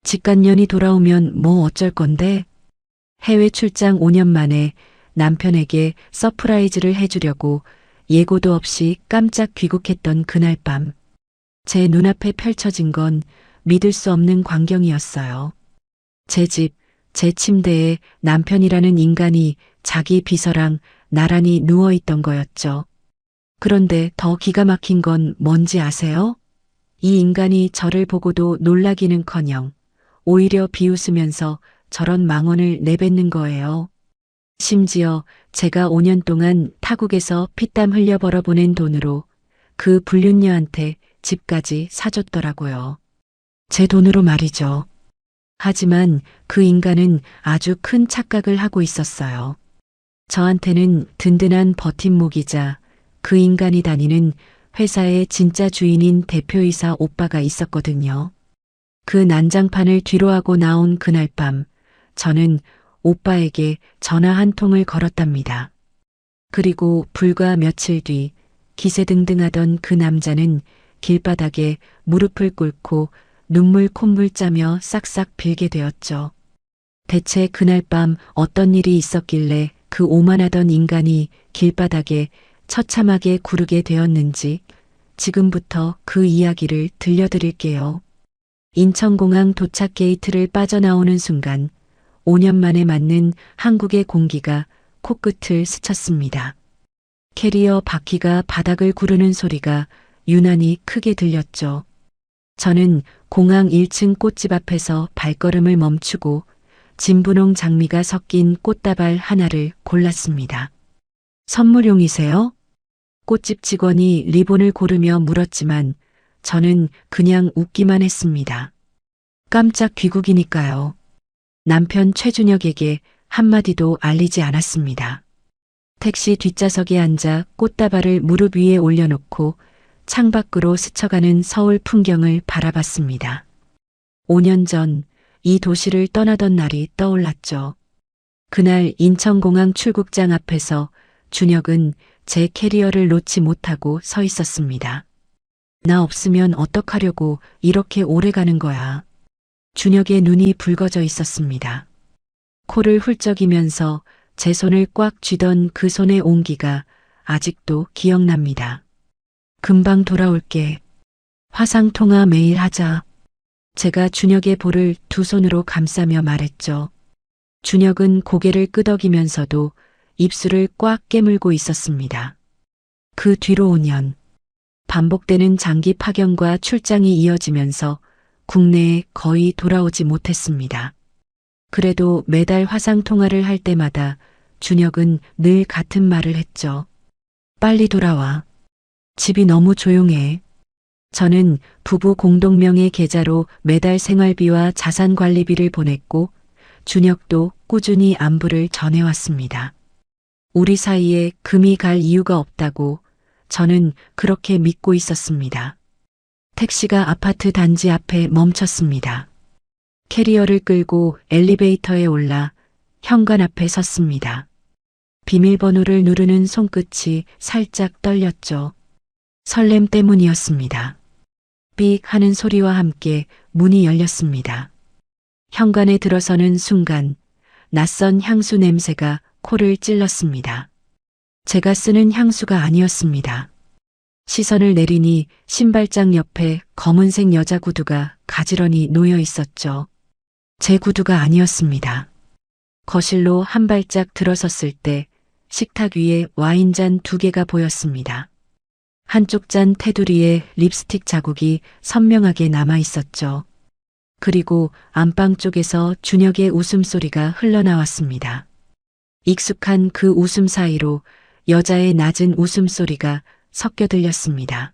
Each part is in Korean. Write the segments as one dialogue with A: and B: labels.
A: 직간년이 돌아오면 뭐 어쩔 건데? 해외 출장 5년 만에 남편에게 서프라이즈를 해주려고 예고도 없이 깜짝 귀국했던 그날 밤. 제 눈앞에 펼쳐진 건 믿을 수 없는 광경이었어요. 제 집, 제 침대에 남편이라는 인간이 자기 비서랑 나란히 누워있던 거였죠. 그런데 더 기가 막힌 건 뭔지 아세요? 이 인간이 저를 보고도 놀라기는커녕 오히려 비웃으면서 저런 망언을 내뱉는 거예요. 심지어 제가 5년 동안 타국에서 피땀 흘려 벌어보낸 돈으로 그 불륜녀한테 집까지 사줬더라고요. 제 돈으로 말이죠. 하지만 그 인간은 아주 큰 착각을 하고 있었어요. 저한테는 든든한 버팀목이자 그 인간이 다니는 회사의 진짜 주인인 대표이사 오빠가 있었거든요. 그 난장판을 뒤로하고 나온 그날 밤, 저는 오빠에게 전화 한 통을 걸었답니다. 그리고 불과 며칠 뒤 기세등등하던 그 남자는 길바닥에 무릎을 꿇고 눈물 콧물 짜며 싹싹 빌게 되었죠. 대체 그날 밤 어떤 일이 있었길래 그 오만하던 인간이 길바닥에 처참하게 구르게 되었는지 지금부터 그 이야기를 들려드릴게요. 인천공항 도착 게이트를 빠져나오는 순간 5년 만에 맞는 한국의 공기가 코끝을 스쳤습니다. 캐리어 바퀴가 바닥을 구르는 소리가 유난히 크게 들렸죠. 저는 공항 1층 꽃집 앞에서 발걸음을 멈추고 진분홍 장미가 섞인 꽃다발 하나를 골랐습니다. 선물용이세요? 꽃집 직원이 리본을 고르며 물었지만 저는 그냥 웃기만 했습니다. 깜짝 귀국이니까요. 남편 최준혁에게 한마디도 알리지 않았습니다. 택시 뒷좌석에 앉아 꽃다발을 무릎 위에 올려놓고 창밖으로 스쳐가는 서울 풍경을 바라봤습니다. 5년 전 이 도시를 떠나던 날이 떠올랐죠. 그날 인천공항 출국장 앞에서 준혁은 제 캐리어를 놓지 못하고 서 있었습니다. 나 없으면 어떡하려고 이렇게 오래 가는 거야. 준혁의 눈이 붉어져 있었습니다. 코를 훌쩍이면서 제 손을 꽉 쥐던 그 손의 온기가 아직도 기억납니다. 금방 돌아올게. 화상통화 매일 하자. 제가 준혁의 볼을 두 손으로 감싸며 말했죠. 준혁은 고개를 끄덕이면서도 입술을 꽉 깨물고 있었습니다. 그 뒤로 5년. 반복되는 장기 파견과 출장이 이어지면서 국내에 거의 돌아오지 못했습니다. 그래도 매달 화상통화를 할 때마다 준혁은 늘 같은 말을 했죠. 빨리 돌아와. 집이 너무 조용해. 저는 부부 공동명의 계좌로 매달 생활비와 자산관리비를 보냈고 준혁도 꾸준히 안부를 전해왔습니다. 우리 사이에 금이 갈 이유가 없다고 저는 그렇게 믿고 있었습니다. 택시가 아파트 단지 앞에 멈췄습니다. 캐리어를 끌고 엘리베이터에 올라 현관 앞에 섰습니다. 비밀번호를 누르는 손끝이 살짝 떨렸죠. 설렘 때문이었습니다. 삑 하는 소리와 함께 문이 열렸습니다. 현관에 들어서는 순간 낯선 향수 냄새가 코를 찔렀습니다. 제가 쓰는 향수가 아니었습니다. 시선을 내리니 신발장 옆에 검은색 여자 구두가 가지런히 놓여 있었죠. 제 구두가 아니었습니다. 거실로 한 발짝 들어섰을 때 식탁 위에 와인잔 2개가 보였습니다. 한쪽 잔 테두리에 립스틱 자국이 선명하게 남아 있었죠. 그리고 안방 쪽에서 준혁의 웃음소리가 흘러나왔습니다. 익숙한 그 웃음 사이로 여자의 낮은 웃음소리가 섞여 들렸습니다.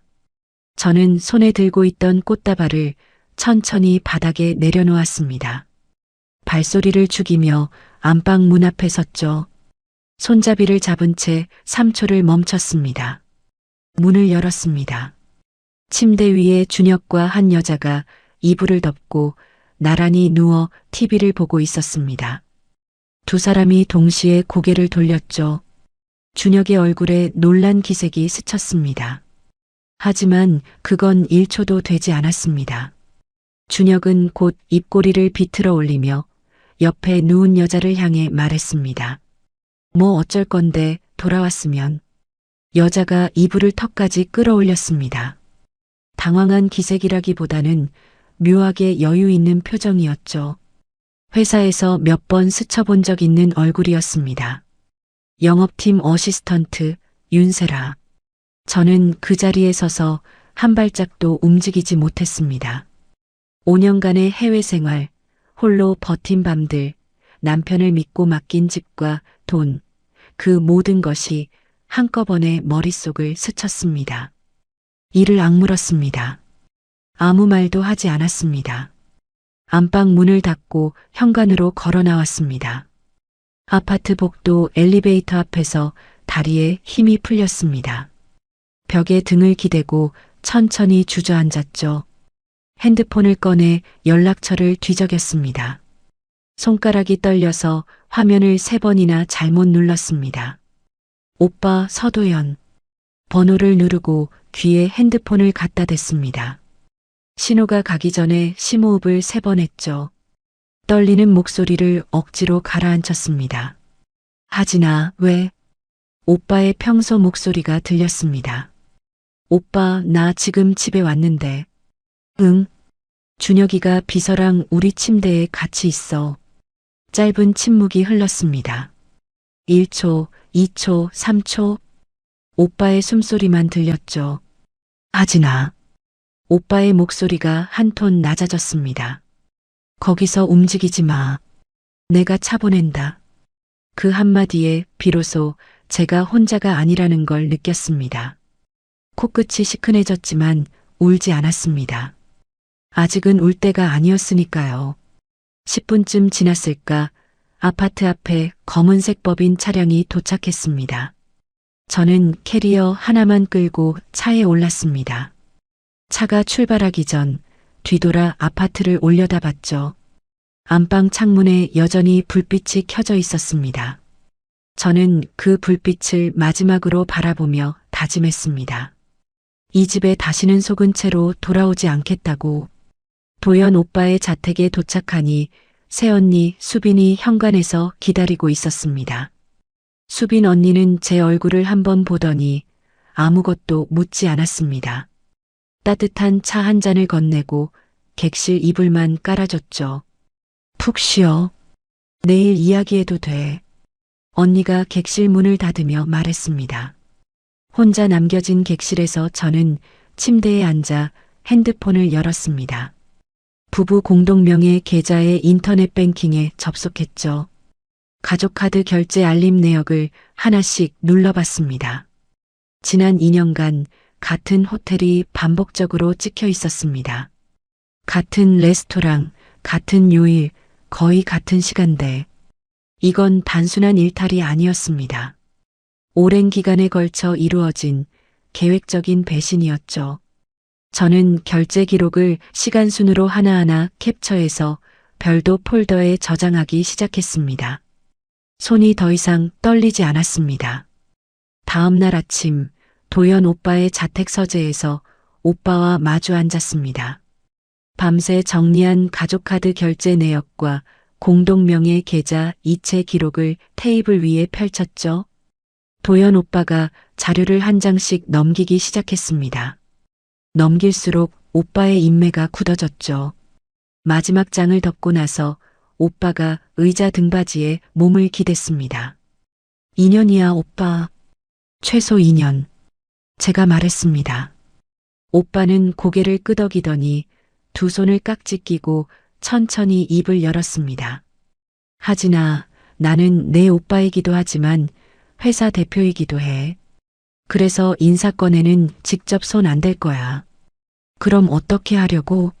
A: 저는 손에 들고 있던 꽃다발을 천천히 바닥에 내려놓았습니다. 발소리를 죽이며 안방 문 앞에 섰죠. 손잡이를 잡은 채 3초를 멈췄습니다. 문을 열었습니다. 침대 위에 준혁과 한 여자가 이불을 덮고 나란히 누워 TV를 보고 있었습니다. 두 사람이 동시에 고개를 돌렸죠. 준혁의 얼굴에 놀란 기색이 스쳤습니다. 하지만 그건 1초도 되지 않았습니다. 준혁은 곧 입꼬리를 비틀어 올리며 옆에 누운 여자를 향해 말했습니다. 뭐 어쩔 건데 돌아왔으면. 여자가 이불을 턱까지 끌어올렸습니다. 당황한 기색이라기보다는 묘하게 여유 있는 표정이었죠. 회사에서 몇 번 스쳐본 적 있는 얼굴이었습니다. 영업팀 어시스턴트 윤세라. 저는 그 자리에 서서 한 발짝도 움직이지 못했습니다. 5년간의 해외 생활, 홀로 버틴 밤들, 남편을 믿고 맡긴 집과 돈, 그 모든 것이 한꺼번에 머릿속을 스쳤습니다. 이를 악물었습니다. 아무 말도 하지 않았습니다. 안방 문을 닫고 현관으로 걸어 나왔습니다. 아파트 복도 엘리베이터 앞에서 다리에 힘이 풀렸습니다. 벽에 등을 기대고 천천히 주저앉았죠. 핸드폰을 꺼내 연락처를 뒤적였습니다. 손가락이 떨려서 화면을 3번이나 잘못 눌렀습니다. 오빠 서도연. 번호를 누르고 귀에 핸드폰을 갖다 댔습니다. 신호가 가기 전에 심호흡을 3번 했죠. 떨리는 목소리를 억지로 가라앉혔습니다. 하진아, 왜? 오빠의 평소 목소리가 들렸습니다. 오빠, 나 지금 집에 왔는데. 응. 준혁이가 비서랑 우리 침대에 같이 있어. 짧은 침묵이 흘렀습니다. 1초, 2초, 3초. 오빠의 숨소리만 들렸죠. 하진아. 오빠의 목소리가 한 톤 낮아졌습니다. 거기서 움직이지 마. 내가 차 보낸다. 그 한마디에 비로소 제가 혼자가 아니라는 걸 느꼈습니다. 코끝이 시큰해졌지만 울지 않았습니다. 아직은 울 때가 아니었으니까요. 10분쯤 지났을까 아파트 앞에 검은색 법인 차량이 도착했습니다. 저는 캐리어 하나만 끌고 차에 올랐습니다. 차가 출발하기 전 뒤돌아 아파트를 올려다봤죠. 안방 창문에 여전히 불빛이 켜져 있었습니다. 저는 그 불빛을 마지막으로 바라보며 다짐했습니다. 이 집에 다시는 속은 채로 돌아오지 않겠다고. 도연 오빠의 자택에 도착하니 새언니 수빈이 현관에서 기다리고 있었습니다. 수빈 언니는 제 얼굴을 한번 보더니 아무것도 묻지 않았습니다. 따뜻한 차 한 잔을 건네고 객실 이불만 깔아줬죠. 푹 쉬어. 내일 이야기해도 돼. 언니가 객실 문을 닫으며 말했습니다. 혼자 남겨진 객실에서 저는 침대에 앉아 핸드폰을 열었습니다. 부부 공동명의 계좌의 인터넷 뱅킹에 접속했죠. 가족카드 결제 알림 내역을 하나씩 눌러봤습니다. 지난 2년간 같은 호텔이 반복적으로 찍혀 있었습니다. 같은 레스토랑, 같은 요일, 거의 같은 시간대. 이건 단순한 일탈이 아니었습니다. 오랜 기간에 걸쳐 이루어진 계획적인 배신이었죠. 저는 결제 기록을 시간 순으로 하나하나 캡처해서 별도 폴더에 저장하기 시작했습니다. 손이 더 이상 떨리지 않았습니다. 다음 날 아침 도연 오빠의 자택 서재에서 오빠와 마주 앉았습니다. 밤새 정리한 가족카드 결제 내역과 공동명의 계좌 이체 기록을 테이블 위에 펼쳤죠. 도연 오빠가 자료를 한 장씩 넘기기 시작했습니다. 넘길수록 오빠의 인매가 굳어졌죠. 마지막 장을 덮고 나서 오빠가 의자 등받이에 몸을 기댔습니다. 2년이야 오빠. 최소 2년. 제가 말했습니다. 오빠는 고개를 끄덕이더니 두 손을 깍지 끼고 천천히 입을 열었습니다. 하진아, 나는 내 오빠이기도 하지만 회사 대표이기도 해. 그래서 인사권에는 직접 손 안 댈 거야. 그럼 어떻게 하려고?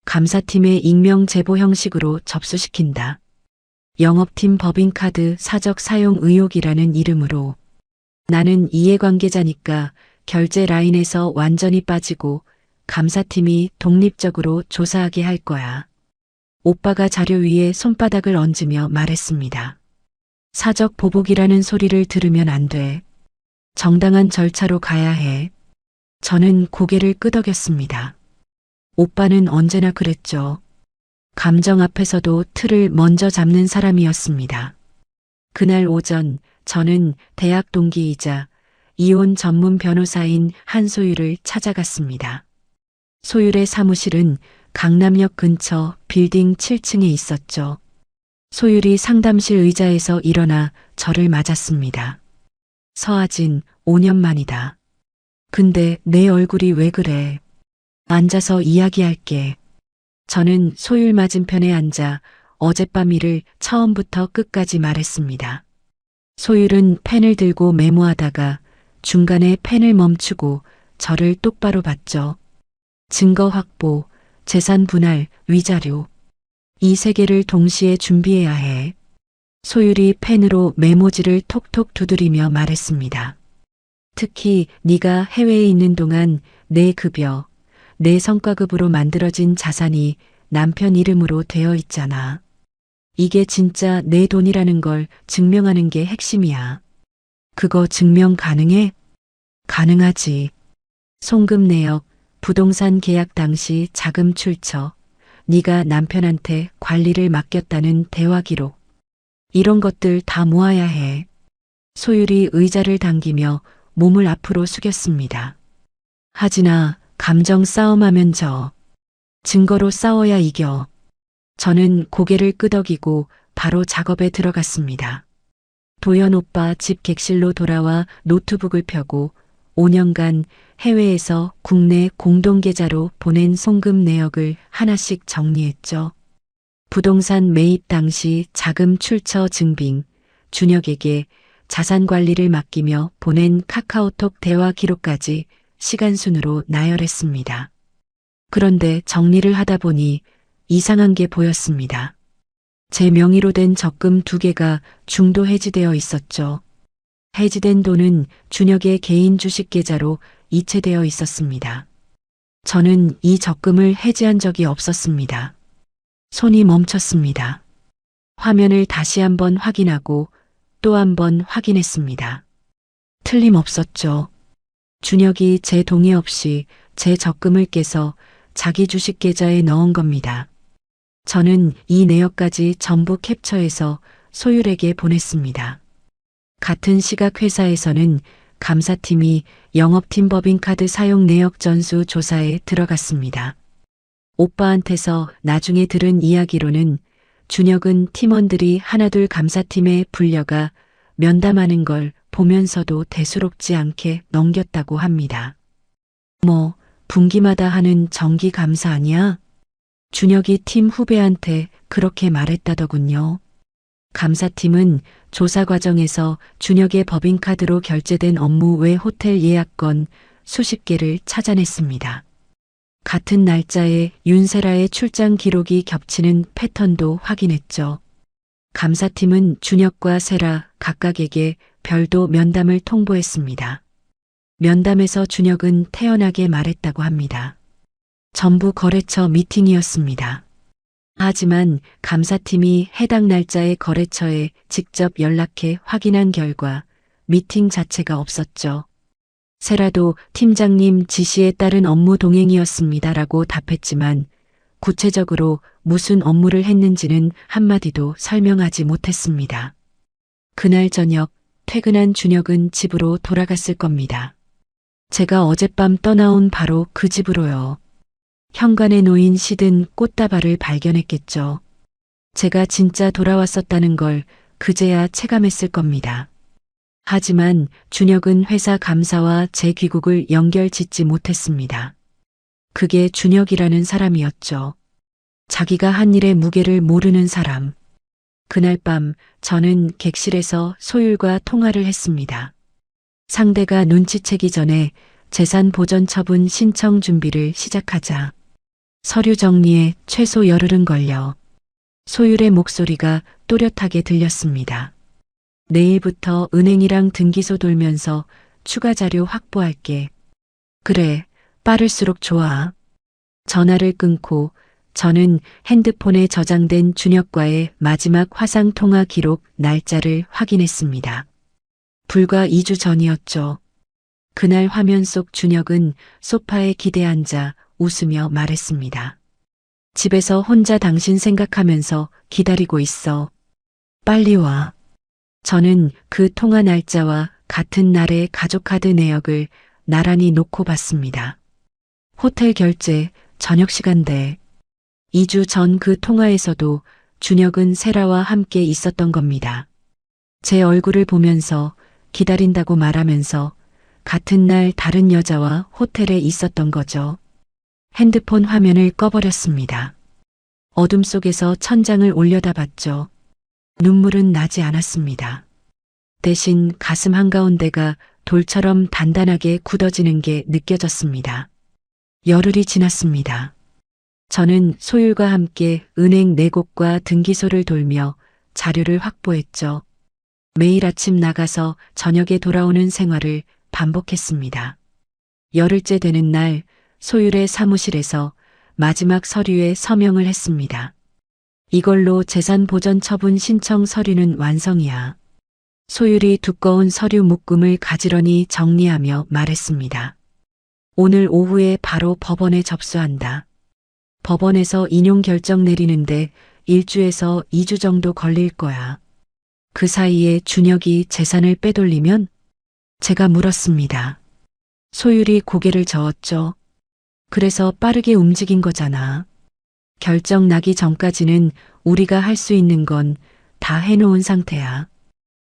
A: 감사팀의 익명 제보 형식으로 접수시킨다. 영업팀 법인카드 사적 사용 의혹이라는 이름으로. 나는 이해관계자니까 결제 라인에서 완전히 빠지고 감사팀이 독립적으로 조사하게 할 거야. 오빠가 자료 위에 손바닥을 얹으며 말했습니다. 사적 보복이라는 소리를 들으면 안 돼. 정당한 절차로 가야 해. 저는 고개를 끄덕였습니다. 오빠는 언제나 그랬죠. 감정 앞에서도 틀을 먼저 잡는 사람이었습니다. 그날 오전 저는 대학 동기이자 이혼 전문 변호사인 한소율을 찾아갔습니다. 소율의 사무실은 강남역 근처 빌딩 7층에 있었죠. 소율이 상담실 의자에서 일어나 저를 맞았습니다. 서아진, 5년 만이다. 근데 내 얼굴이 왜 그래? 앉아서 이야기할게. 저는 소율 맞은편에 앉아 어젯밤 일을 처음부터 끝까지 말했습니다. 소율은 펜을 들고 메모하다가 중간에 펜을 멈추고 저를 똑바로 봤죠. 증거 확보, 재산 분할, 위자료. 이 세 개를 동시에 준비해야 해. 소율이 펜으로 메모지를 톡톡 두드리며 말했습니다. 특히 네가 해외에 있는 동안 내 급여, 내 성과급으로 만들어진 자산이 남편 이름으로 되어 있잖아. 이게 진짜 내 돈이라는 걸 증명하는 게 핵심이야. 그거 증명 가능해? 가능하지. 송금 내역, 부동산 계약 당시 자금 출처, 네가 남편한테 관리를 맡겼다는 대화 기록. 이런 것들 다 모아야 해. 소율이 의자를 당기며 몸을 앞으로 숙였습니다. 하진아, 감정 싸움하면 져. 증거로 싸워야 이겨. 저는 고개를 끄덕이고 바로 작업에 들어갔습니다. 도연 오빠 집 객실로 돌아와 노트북을 펴고 5년간 해외에서 국내 공동계좌로 보낸 송금 내역을 하나씩 정리했죠. 부동산 매입 당시 자금 출처 증빙, 준혁에게 자산 관리를 맡기며 보낸 카카오톡 대화 기록까지 시간순으로 나열했습니다. 그런데 정리를 하다 보니 이상한 게 보였습니다. 제 명의로 된 적금 2개가 중도 해지되어 있었죠. 해지된 돈은 준혁의 개인 주식 계좌로 이체되어 있었습니다. 저는 이 적금을 해지한 적이 없었습니다. 손이 멈췄습니다. 화면을 다시 한번 확인하고 또 한 번 확인했습니다. 틀림없었죠. 준혁이 제 동의 없이 제 적금을 깨서 자기 주식 계좌에 넣은 겁니다. 저는 이 내역까지 전부 캡처해서 소율에게 보냈습니다. 같은 시각 회사에서는 감사팀이 영업팀 법인카드 사용 내역 전수 조사에 들어갔습니다. 오빠한테서 나중에 들은 이야기로는 준혁은 팀원들이 하나둘 감사팀에 불려가 면담하는 걸 보면서도 대수롭지 않게 넘겼다고 합니다. 뭐 분기마다 하는 정기 감사 아니야? 준혁이 팀 후배한테 그렇게 말했다더군요. 감사팀은 조사 과정에서 준혁의 법인카드로 결제된 업무 외 호텔 예약건 수십 개를 찾아냈습니다. 같은 날짜에 윤세라의 출장 기록이 겹치는 패턴도 확인했죠. 감사팀은 준혁과 세라 각각에게 별도 면담을 통보했습니다. 면담에서 준혁은 태연하게 말했다고 합니다. 전부 거래처 미팅이었습니다. 하지만 감사팀이 해당 날짜의 거래처에 직접 연락해 확인한 결과 미팅 자체가 없었죠. 세라도 팀장님 지시에 따른 업무 동행이었습니다라고 답했지만 구체적으로 무슨 업무를 했는지는 한마디도 설명하지 못했습니다. 그날 저녁 퇴근한 준혁은 집으로 돌아갔을 겁니다. 제가 어젯밤 떠나온 바로 그 집으로요. 현관에 놓인 시든 꽃다발을 발견했겠죠. 제가 진짜 돌아왔었다는 걸 그제야 체감했을 겁니다. 하지만 준혁은 회사 감사와 제 귀국을 연결짓지 못했습니다. 그게 준혁이라는 사람이었죠. 자기가 한 일의 무게를 모르는 사람. 그날 밤 저는 객실에서 소율과 통화를 했습니다. 상대가 눈치채기 전에 재산 보전 처분 신청 준비를 시작하자. 서류 정리에 최소 열흘은 걸려. 소율의 목소리가 또렷하게 들렸습니다. 내일부터 은행이랑 등기소 돌면서 추가 자료 확보할게. 그래, 빠를수록 좋아. 전화를 끊고 저는 핸드폰에 저장된 준혁과의 마지막 화상 통화 기록 날짜를 확인했습니다. 불과 2주 전이었죠. 그날 화면 속 준혁은 소파에 기대 앉아 웃으며 말했습니다. 집에서 혼자 당신 생각하면서 기다리고 있어. 빨리 와. 저는 그 통화 날짜와 같은 날의 가족카드 내역을 나란히 놓고 봤습니다. 호텔 결제, 저녁 시간대. 2주 전 그 통화에서도 준혁은 세라와 함께 있었던 겁니다. 제 얼굴을 보면서 기다린다고 말하면서 같은 날 다른 여자와 호텔에 있었던 거죠. 핸드폰 화면을 꺼버렸습니다. 어둠 속에서 천장을 올려다봤죠. 눈물은 나지 않았습니다. 대신 가슴 한가운데가 돌처럼 단단하게 굳어지는 게 느껴졌습니다. 열흘이 지났습니다. 저는 소율과 함께 은행 4곳과 등기소를 돌며 자료를 확보했죠. 매일 아침 나가서 저녁에 돌아오는 생활을 반복했습니다. 열흘째 되는 날 소율의 사무실에서 마지막 서류에 서명을 했습니다. 이걸로 재산보전 처분 신청 서류는 완성이야. 소율이 두꺼운 서류 묶음을 가지런히 정리하며 말했습니다. 오늘 오후에 바로 법원에 접수한다. 법원에서 인용 결정 내리는데 1주에서 2주 정도 걸릴 거야. 그 사이에 준혁이 재산을 빼돌리면? 제가 물었습니다. 소율이 고개를 저었죠. 그래서 빠르게 움직인 거잖아. 결정 나기 전까지는 우리가 할 수 있는 건 다 해놓은 상태야.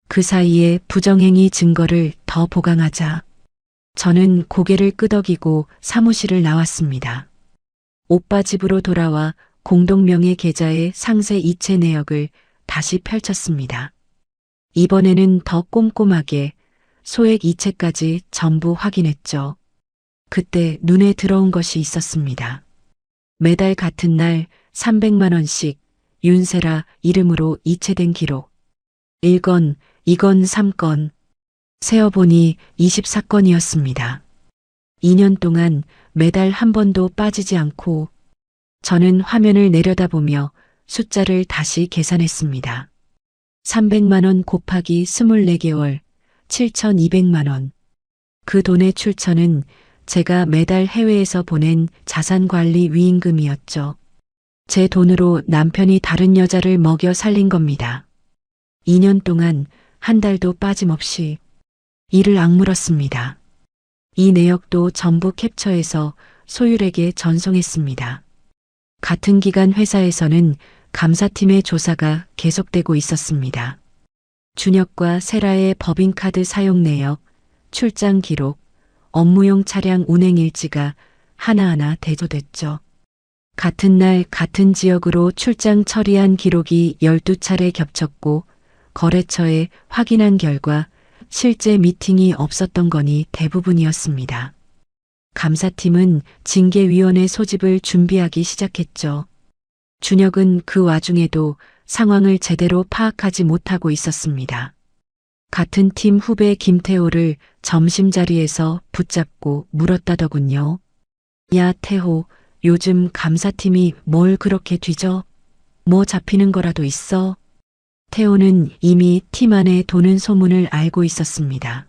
A: 그 사이에 부정행위 증거를 더 보강하자. 저는 고개를 끄덕이고 사무실을 나왔습니다. 오빠 집으로 돌아와 공동명의 계좌의 상세 이체 내역을 다시 펼쳤습니다. 이번에는 더 꼼꼼하게 소액 이체까지 전부 확인했죠. 그때 눈에 들어온 것이 있었습니다. 매달 같은 날 300만 원씩 윤세라 이름으로 이체된 기록. 1건, 2건, 3건. 세어보니 24건이었습니다. 2년 동안 매달 한 번도 빠지지 않고 저는 화면을 내려다보며 숫자를 다시 계산했습니다. 300만 원 곱하기 24개월, 7,200만 원. 그 돈의 출처는 제가 매달 해외에서 보낸 자산관리 위임금이었죠. 제 돈으로 남편이 다른 여자를 먹여 살린 겁니다. 2년 동안 한 달도 빠짐없이 이를 악물었습니다. 이 내역도 전부 캡처해서 소율에게 전송했습니다. 같은 기간 회사에서는 감사팀의 조사가 계속되고 있었습니다. 준혁과 세라의 법인카드 사용 내역, 출장 기록, 업무용 차량 운행 일지가 하나하나 대조됐죠. 같은 날 같은 지역으로 출장 처리한 기록이 12차례 겹쳤고 거래처에 확인한 결과 실제 미팅이 없었던 건이 대부분이었습니다. 감사팀은 징계위원회 소집을 준비하기 시작했죠. 준혁은 그 와중에도 상황을 제대로 파악하지 못하고 있었습니다. 같은 팀 후배 김태호를 점심자리에서 붙잡고 물었다더군요. 야, 태호, 요즘 감사팀이 뭘 그렇게 뒤져? 뭐 잡히는 거라도 있어? 태호는 이미 팀 안에 도는 소문을 알고 있었습니다.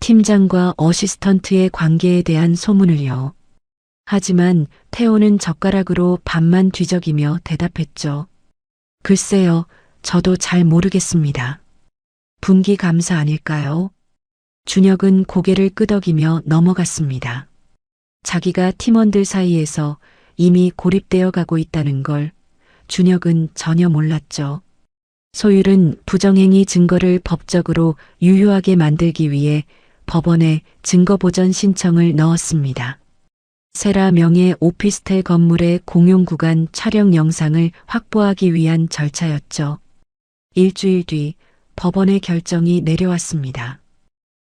A: 팀장과 어시스턴트의 관계에 대한 소문을요. 하지만 태호는 젓가락으로 밥만 뒤적이며 대답했죠. 글쎄요, 저도 잘 모르겠습니다. 분기 감사 아닐까요? 준혁은 고개를 끄덕이며 넘어갔습니다. 자기가 팀원들 사이에서 이미 고립되어 가고 있다는 걸 준혁은 전혀 몰랐죠. 소율은 부정행위 증거를 법적으로 유효하게 만들기 위해 법원에 증거보전 신청을 넣었습니다. 세라 명의 오피스텔 건물의 공용 구간 촬영 영상을 확보하기 위한 절차였죠. 일주일 뒤 법원의 결정이 내려왔습니다.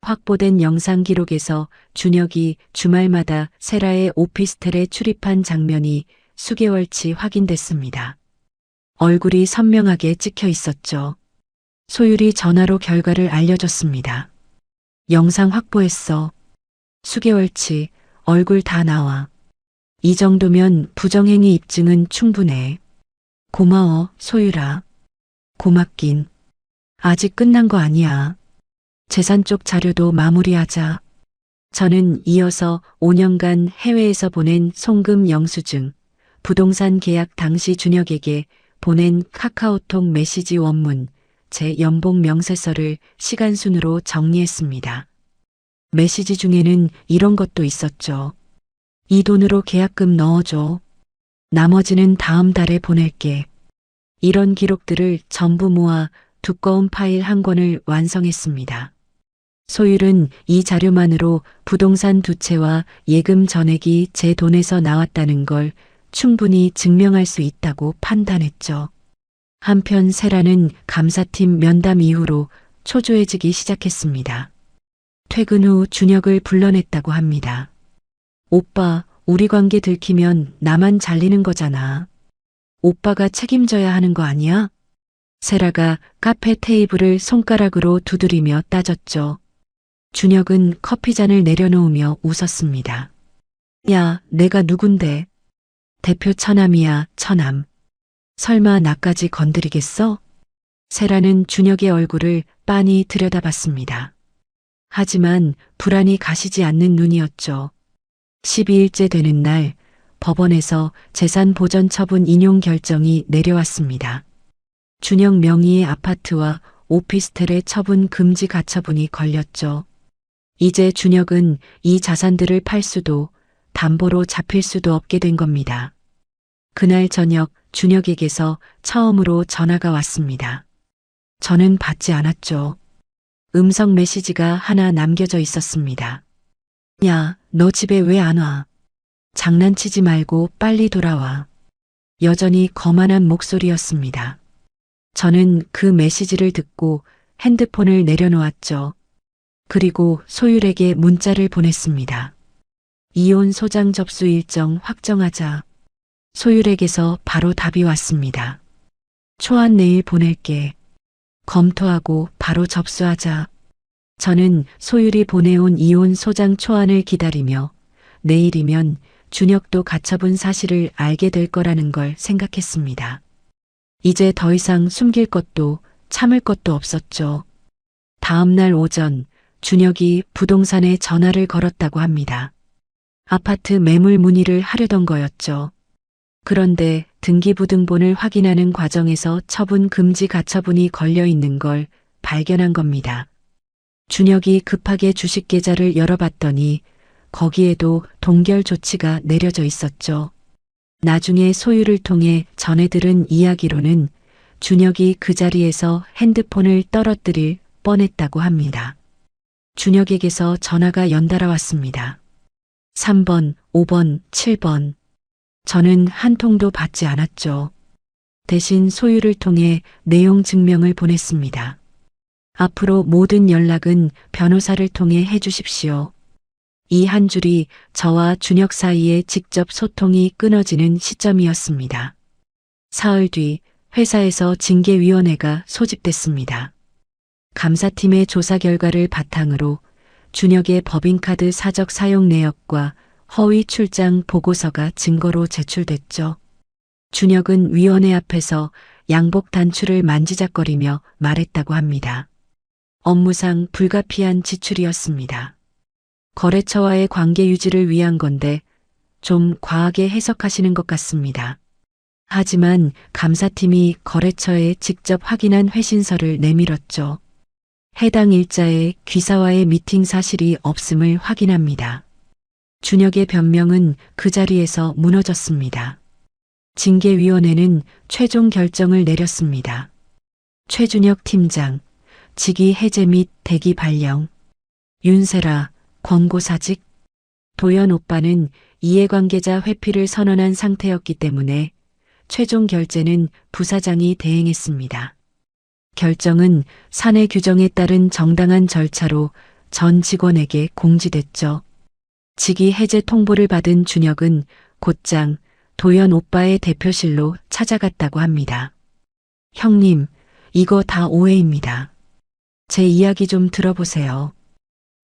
A: 확보된 영상 기록에서 준혁이 주말마다 세라의 오피스텔에 출입한 장면이 수개월치 확인됐습니다. 얼굴이 선명하게 찍혀 있었죠. 소율이 전화로 결과를 알려줬습니다. 영상 확보했어. 수개월치 얼굴 다 나와. 이 정도면 부정행위 입증은 충분해. 고마워, 소율아. 고맙긴. 아직 끝난 거 아니야. 재산 쪽 자료도 마무리하자. 저는 이어서 5년간 해외에서 보낸 송금 영수증, 부동산 계약 당시 준혁에게 보낸 카카오톡 메시지 원문, 제 연봉 명세서를 시간순으로 정리했습니다. 메시지 중에는 이런 것도 있었죠. 이 돈으로 계약금 넣어줘. 나머지는 다음 달에 보낼게. 이런 기록들을 전부 모아 두꺼운 파일 한 권을 완성했습니다. 소율은 이 자료만으로 부동산 두 채와 예금 전액이 제 돈에서 나왔다는 걸 충분히 증명할 수 있다고 판단했죠. 한편 세라는 감사팀 면담 이후로 초조해지기 시작했습니다. 퇴근 후 준혁을 불러냈다고 합니다. 오빠, 우리 관계 들키면 나만 잘리는 거잖아. 오빠가 책임져야 하는 거 아니야? 세라가 카페 테이블을 손가락으로 두드리며 따졌죠. 준혁은 커피잔을 내려놓으며 웃었습니다. 야, 내가 누군데? 대표 처남이야, 처남. 설마 나까지 건드리겠어? 세라는 준혁의 얼굴을 빤히 들여다봤습니다. 하지만 불안이 가시지 않는 눈이었죠. 12일째 되는 날 법원에서 재산 보전 처분 인용 결정이 내려왔습니다. 준혁 명의의 아파트와 오피스텔의 처분 금지 가처분이 걸렸죠. 이제 준혁은 이 자산들을 팔 수도 담보로 잡힐 수도 없게 된 겁니다. 그날 저녁 준혁에게서 처음으로 전화가 왔습니다. 저는 받지 않았죠. 음성 메시지가 하나 남겨져 있었습니다. 야, 너 집에 왜 안 와? 장난치지 말고 빨리 돌아와. 여전히 거만한 목소리였습니다. 저는 그 메시지를 듣고 핸드폰을 내려놓았죠. 그리고 소율에게 문자를 보냈습니다. 이혼 소장 접수 일정 확정하자. 소율에게서 바로 답이 왔습니다. 초안 내일 보낼게. 검토하고 바로 접수하자. 저는 소율이 보내온 이혼 소장 초안을 기다리며 내일이면 준혁도 가처분 사실을 알게 될 거라는 걸 생각했습니다. 이제 더 이상 숨길 것도 참을 것도 없었죠. 다음 날 오전 준혁이 부동산에 전화를 걸었다고 합니다. 아파트 매물 문의를 하려던 거였죠. 그런데 등기부등본을 확인하는 과정에서 처분 금지 가처분이 걸려 있는 걸 발견한 겁니다. 준혁이 급하게 주식 계좌를 열어봤더니 거기에도 동결 조치가 내려져 있었죠. 나중에 소유를 통해 전해 들은 이야기로는 준혁이 그 자리에서 핸드폰을 떨어뜨릴 뻔했다고 합니다. 준혁에게서 전화가 연달아 왔습니다. 3번, 5번, 7번. 저는 한 통도 받지 않았죠. 대신 소유를 통해 내용 증명을 보냈습니다. 앞으로 모든 연락은 변호사를 통해 해주십시오. 이 한 줄이 저와 준혁 사이에 직접 소통이 끊어지는 시점이었습니다. 사흘 뒤 회사에서 징계위원회가 소집됐습니다. 감사팀의 조사 결과를 바탕으로 준혁의 법인카드 사적 사용 내역과 허위 출장 보고서가 증거로 제출됐죠. 준혁은 위원회 앞에서 양복 단추를 만지작거리며 말했다고 합니다. 업무상 불가피한 지출이었습니다. 거래처와의 관계 유지를 위한 건데 좀 과하게 해석하시는 것 같습니다. 하지만 감사팀이 거래처에 직접 확인한 회신서를 내밀었죠. 해당 일자에 귀사와의 미팅 사실이 없음을 확인합니다. 준혁의 변명은 그 자리에서 무너졌습니다. 징계위원회는 최종 결정을 내렸습니다. 최준혁 팀장, 직위 해제 및 대기 발령. 윤세라, 권고사직. 도연 오빠는 이해관계자 회피를 선언한 상태였기 때문에 최종 결재는 부사장이 대행했습니다. 결정은 사내 규정에 따른 정당한 절차로 전 직원에게 공지됐죠. 직위 해제 통보를 받은 준혁은 곧장 도연 오빠의 대표실로 찾아갔다고 합니다. 형님, 이거 다 오해입니다. 제 이야기 좀 들어보세요.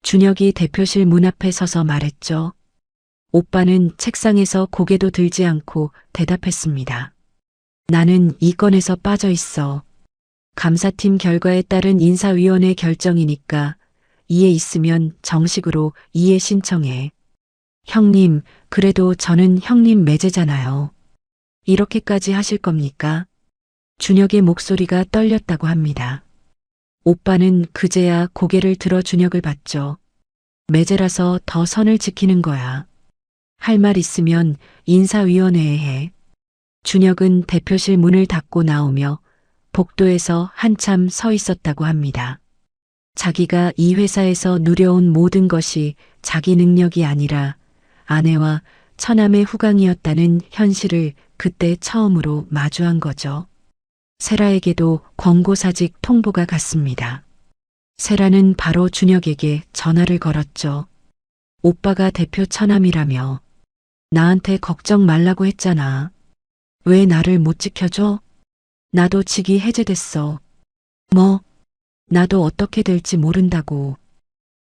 A: 준혁이 대표실 문 앞에 서서 말했죠. 오빠는 책상에서 고개도 들지 않고 대답했습니다. 나는 이 건에서 빠져 있어. 감사팀 결과에 따른 인사위원회 결정이니까 이해 있으면 정식으로 이해 신청해. 형님, 그래도 저는 형님 매제잖아요. 이렇게까지 하실 겁니까? 준혁의 목소리가 떨렸다고 합니다. 오빠는 그제야 고개를 들어 준혁을 봤죠. 매제라서 더 선을 지키는 거야. 할 말 있으면 인사위원회에 해. 준혁은 대표실 문을 닫고 나오며 복도에서 한참 서 있었다고 합니다. 자기가 이 회사에서 누려온 모든 것이 자기 능력이 아니라 아내와 처남의 후광이었다는 현실을 그때 처음으로 마주한 거죠. 세라에게도 권고사직 통보가 갔습니다. 세라는 바로 준혁에게 전화를 걸었죠. 오빠가 대표 처남이라며 나한테 걱정 말라고 했잖아. 왜 나를 못 지켜줘? 나도 직위 해제됐어. 뭐? 나도 어떻게 될지 모른다고.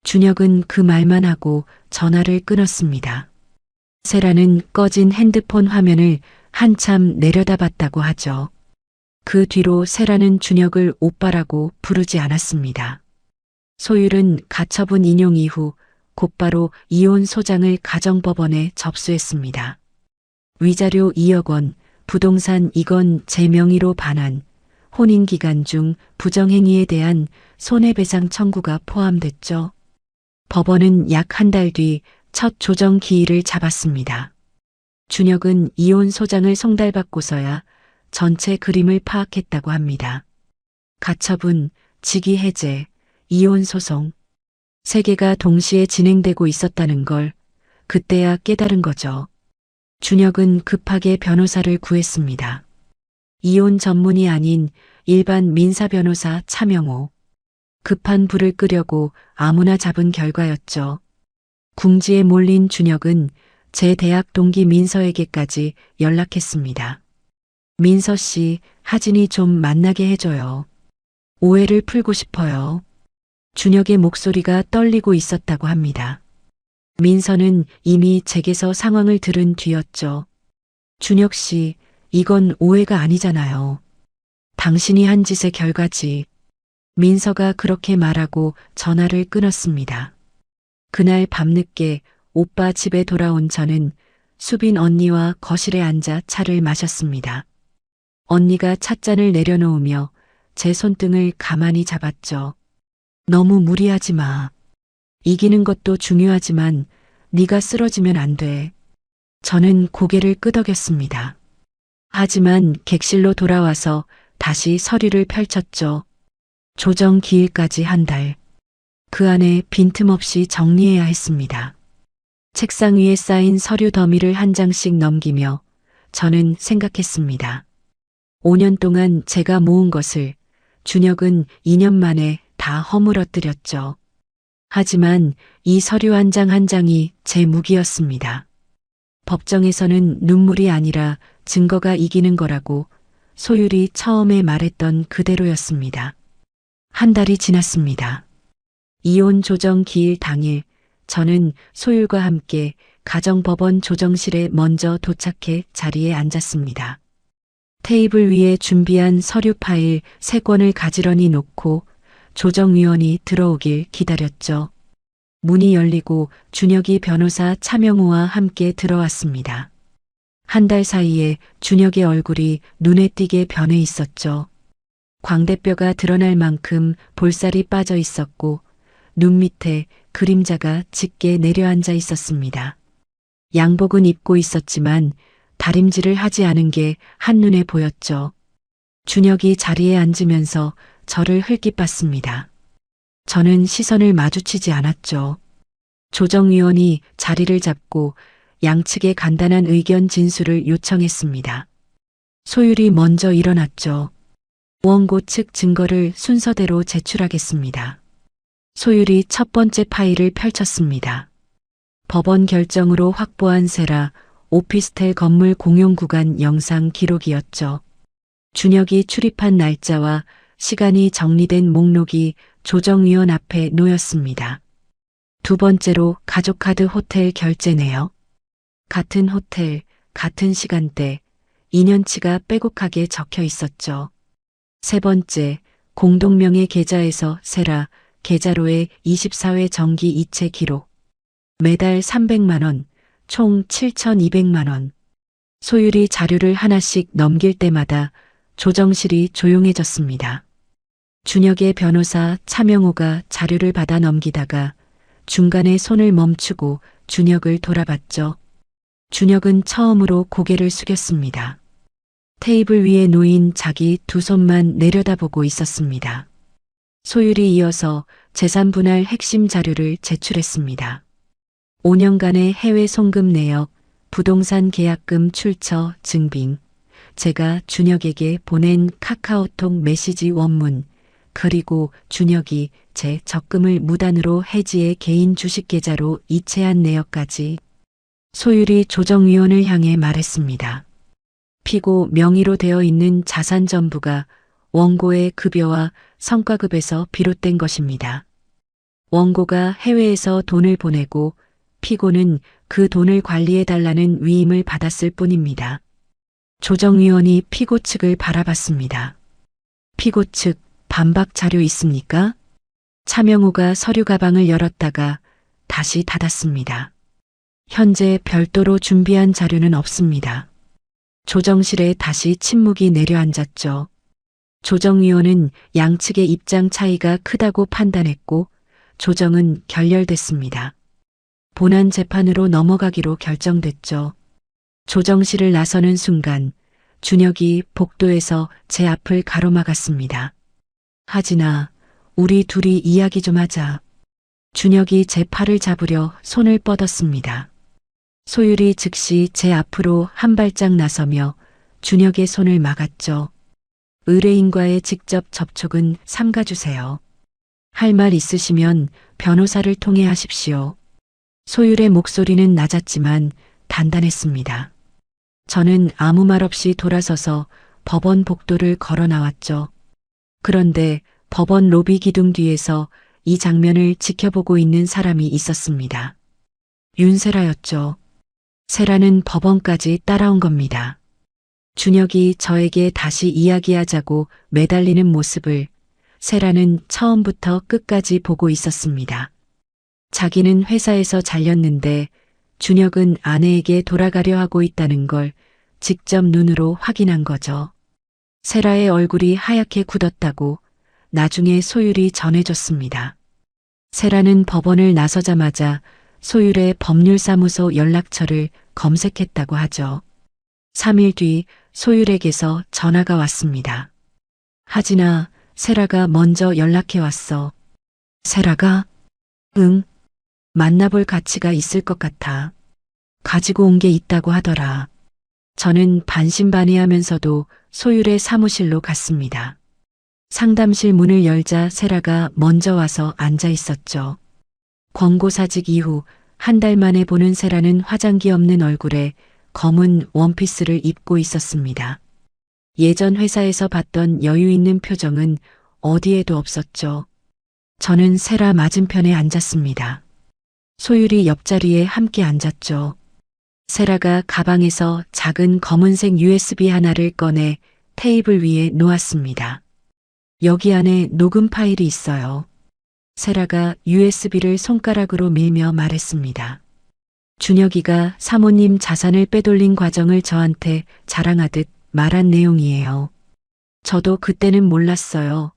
A: 준혁은 그 말만 하고 전화를 끊었습니다. 세라는 꺼진 핸드폰 화면을 한참 내려다봤다고 하죠. 그 뒤로 세라는 준혁을 오빠라고 부르지 않았습니다. 소율은 가처분 인용 이후 곧바로 이혼 소장을 가정법원에 접수했습니다. 위자료 2억 원, 부동산 이건 제 명의로 반환, 혼인기간 중 부정행위에 대한 손해배상 청구가 포함됐죠. 법원은 약 한 달 뒤 첫 조정 기일을 잡았습니다. 준혁은 이혼 소장을 송달받고서야 전체 그림을 파악했다고 합니다. 가처분, 직위 해제, 이혼 소송, 세 개가 동시에 진행되고 있었다는 걸 그때야 깨달은 거죠. 준혁은 급하게 변호사를 구했습니다. 이혼 전문이 아닌 일반 민사 변호사 차명호. 급한 불을 끄려고 아무나 잡은 결과였죠. 궁지에 몰린 준혁은 제 대학 동기 민서에게까지 연락했습니다. 민서 씨, 하진이 좀 만나게 해줘요. 오해를 풀고 싶어요. 준혁의 목소리가 떨리고 있었다고 합니다. 민서는 이미 제게서 상황을 들은 뒤였죠. 준혁 씨, 이건 오해가 아니잖아요. 당신이 한 짓의 결과지. 민서가 그렇게 말하고 전화를 끊었습니다. 그날 밤늦게 오빠 집에 돌아온 저는 수빈 언니와 거실에 앉아 차를 마셨습니다. 언니가 찻잔을 내려놓으며 제 손등을 가만히 잡았죠. 너무 무리하지 마. 이기는 것도 중요하지만 네가 쓰러지면 안 돼. 저는 고개를 끄덕였습니다. 하지만 객실로 돌아와서 다시 서류를 펼쳤죠. 조정 기일까지 한 달. 그 안에 빈틈없이 정리해야 했습니다. 책상 위에 쌓인 서류 더미를 한 장씩 넘기며 저는 생각했습니다. 5년 동안 제가 모은 것을 준혁은 2년 만에 다 허물어뜨렸죠. 하지만 이 서류 한 장 한 장이 제 무기였습니다. 법정에서는 눈물이 아니라 증거가 이기는 거라고 소율이 처음에 말했던 그대로였습니다. 한 달이 지났습니다. 이혼 조정 기일 당일 저는 소율과 함께 가정법원 조정실에 먼저 도착해 자리에 앉았습니다. 테이블 위에 준비한 서류 파일 3권을 가지런히 놓고 조정위원이 들어오길 기다렸죠. 문이 열리고 준혁이 변호사 차명우와 함께 들어왔습니다. 한 달 사이에 준혁의 얼굴이 눈에 띄게 변해 있었죠. 광대뼈가 드러날 만큼 볼살이 빠져 있었고 눈 밑에 그림자가 짙게 내려앉아 있었습니다. 양복은 입고 있었지만 다림질을 하지 않은 게 한눈에 보였죠. 준혁이 자리에 앉으면서 저를 흘낏봤습니다. 저는 시선을 마주치지 않았죠. 조정위원이 자리를 잡고 양측의 간단한 의견 진술을 요청했습니다. 소율이 먼저 일어났죠. 원고 측 증거를 순서대로 제출하겠습니다. 소율이 첫 번째 파일을 펼쳤습니다. 법원 결정으로 확보한 세라 오피스텔 건물 공용구간 영상 기록이었죠. 준혁이 출입한 날짜와 시간이 정리된 목록이 조정위원 앞에 놓였습니다. 두 번째로 가족카드 호텔 결제 내역. 같은 호텔, 같은 시간대, 2년치가 빼곡하게 적혀 있었죠. 세 번째, 공동명의 계좌에서 세라 계좌로의 24회 정기 이체 기록. 매달 300만 원, 총 7,200만 원. 소율이 자료를 하나씩 넘길 때마다 조정실이 조용해졌습니다. 준혁의 변호사 차명호가 자료를 받아 넘기다가 중간에 손을 멈추고 준혁을 돌아봤죠. 준혁은 처음으로 고개를 숙였습니다. 테이블 위에 놓인 자기 두 손만 내려다보고 있었습니다. 소율이 이어서 재산 분할 핵심 자료를 제출했습니다. 5년간의 해외 송금 내역, 부동산 계약금 출처 증빙, 제가 준혁에게 보낸 카카오톡 메시지 원문, 그리고 준혁이 제 적금을 무단으로 해지해 개인 주식 계좌로 이체한 내역까지. 소율이 조정위원을 향해 말했습니다. 피고 명의로 되어 있는 자산 전부가 원고의 급여와 성과급에서 비롯된 것입니다. 원고가 해외에서 돈을 보내고 피고는 그 돈을 관리해달라는 위임을 받았을 뿐입니다. 조정위원이 피고 측을 바라봤습니다. 피고 측 반박 자료 있습니까? 차명호가 서류 가방을 열었다가 다시 닫았습니다. 현재 별도로 준비한 자료는 없습니다. 조정실에 다시 침묵이 내려앉았죠. 조정위원은 양측의 입장 차이가 크다고 판단했고 조정은 결렬됐습니다. 본안 재판으로 넘어가기로 결정됐죠. 조정실을 나서는 순간 준혁이 복도에서 제 앞을 가로막았습니다. 하진아, 우리 둘이 이야기 좀 하자. 준혁이 제 팔을 잡으려 손을 뻗었습니다. 소율이 즉시 제 앞으로 한 발짝 나서며 준혁의 손을 막았죠. 의뢰인과의 직접 접촉은 삼가주세요. 할 말 있으시면 변호사를 통해 하십시오. 소율의 목소리는 낮았지만 단단했습니다. 저는 아무 말 없이 돌아서서 법원 복도를 걸어 나왔죠. 그런데 법원 로비 기둥 뒤에서 이 장면을 지켜보고 있는 사람이 있었습니다. 윤세라였죠. 세라는 법원까지 따라온 겁니다. 준혁이 저에게 다시 이야기하자고 매달리는 모습을 세라는 처음부터 끝까지 보고 있었습니다. 자기는 회사에서 잘렸는데 준혁은 아내에게 돌아가려 하고 있다는 걸 직접 눈으로 확인한 거죠. 세라의 얼굴이 하얗게 굳었다고 나중에 소율이 전해줬습니다. 세라는 법원을 나서자마자 소율의 법률사무소 연락처를 검색했다고 하죠. 3일 뒤 소율에게서 전화가 왔습니다. 하진아, 세라가 먼저 연락해 왔어. 세라가? 응. 만나볼 가치가 있을 것 같아. 가지고 온 게 있다고 하더라. 저는 반신반의하면서도 소율의 사무실로 갔습니다. 상담실 문을 열자 세라가 먼저 와서 앉아 있었죠. 권고사직 이후 한 달 만에 보는 세라는 화장기 없는 얼굴에 검은 원피스를 입고 있었습니다. 예전 회사에서 봤던 여유 있는 표정은 어디에도 없었죠. 저는 세라 맞은편에 앉았습니다. 소율이 옆자리에 함께 앉았죠. 세라가 가방에서 작은 검은색 USB 하나를 꺼내 테이블 위에 놓았습니다. 여기 안에 녹음 파일이 있어요. 세라가 USB를 손가락으로 밀며 말했습니다. 준혁이가 사모님 자산을 빼돌린 과정을 저한테 자랑하듯 말한 내용이에요. 저도 그때는 몰랐어요.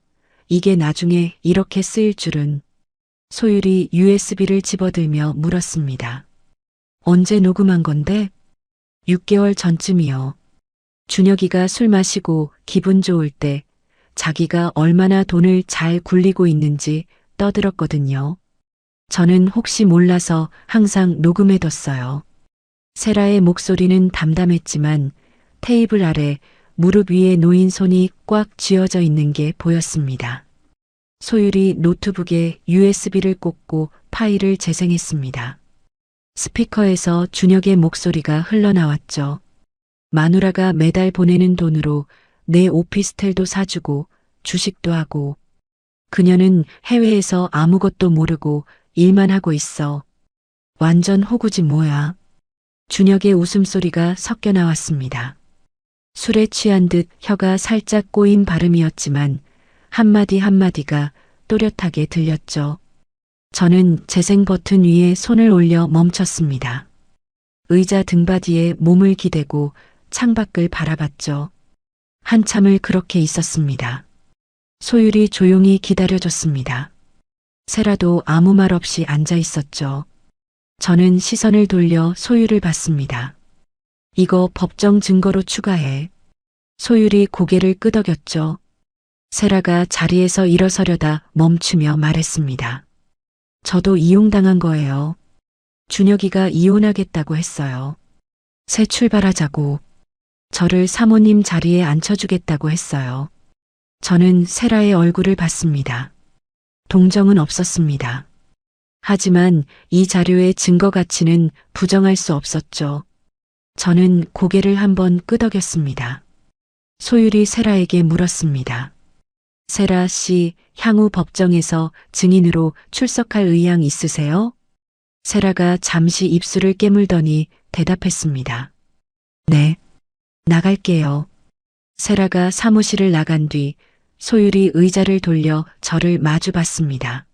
A: 이게 나중에 이렇게 쓰일 줄은. 소율이 USB를 집어들며 물었습니다. 언제 녹음한 건데? 6개월 전쯤이요. 준혁이가 술 마시고 기분 좋을 때 자기가 얼마나 돈을 잘 굴리고 있는지 떠들었거든요. 저는 혹시 몰라서 항상 녹음해뒀어요. 세라의 목소리는 담담했지만 테이블 아래 무릎 위에 놓인 손이 꽉 쥐어져 있는 게 보였습니다. 소율이 노트북에 USB를 꽂고 파일을 재생했습니다. 스피커에서 준혁의 목소리가 흘러나왔죠. 마누라가 매달 보내는 돈으로 내 오피스텔도 사주고 주식도 하고 그녀는 해외에서 아무것도 모르고 일만 하고 있어. 완전 호구지 뭐야. 준혁의 웃음소리가 섞여 나왔습니다. 술에 취한 듯 혀가 살짝 꼬인 발음이었지만 한마디 한마디가 또렷하게 들렸죠. 저는 재생 버튼 위에 손을 올려 멈췄습니다. 의자 등받이에 몸을 기대고 창밖을 바라봤죠. 한참을 그렇게 있었습니다. 소율이 조용히 기다려줬습니다. 세라도 아무 말 없이 앉아 있었죠. 저는 시선을 돌려 소율을 봤습니다. 이거 법정 증거로 추가해. 소율이 고개를 끄덕였죠. 세라가 자리에서 일어서려다 멈추며 말했습니다. 저도 이용당한 거예요. 준혁이가 이혼하겠다고 했어요. 새 출발하자고. 저를 사모님 자리에 앉혀주겠다고 했어요. 저는 세라의 얼굴을 봤습니다. 동정은 없었습니다. 하지만 이 자료의 증거 가치는 부정할 수 없었죠. 저는 고개를 한번 끄덕였습니다. 소율이 세라에게 물었습니다. 세라 씨, 향후 법정에서 증인으로 출석할 의향 있으세요? 세라가 잠시 입술을 깨물더니 대답했습니다. 네, 나갈게요. 세라가 사무실을 나간 뒤 소율이 의자를 돌려 저를 마주 봤습니다.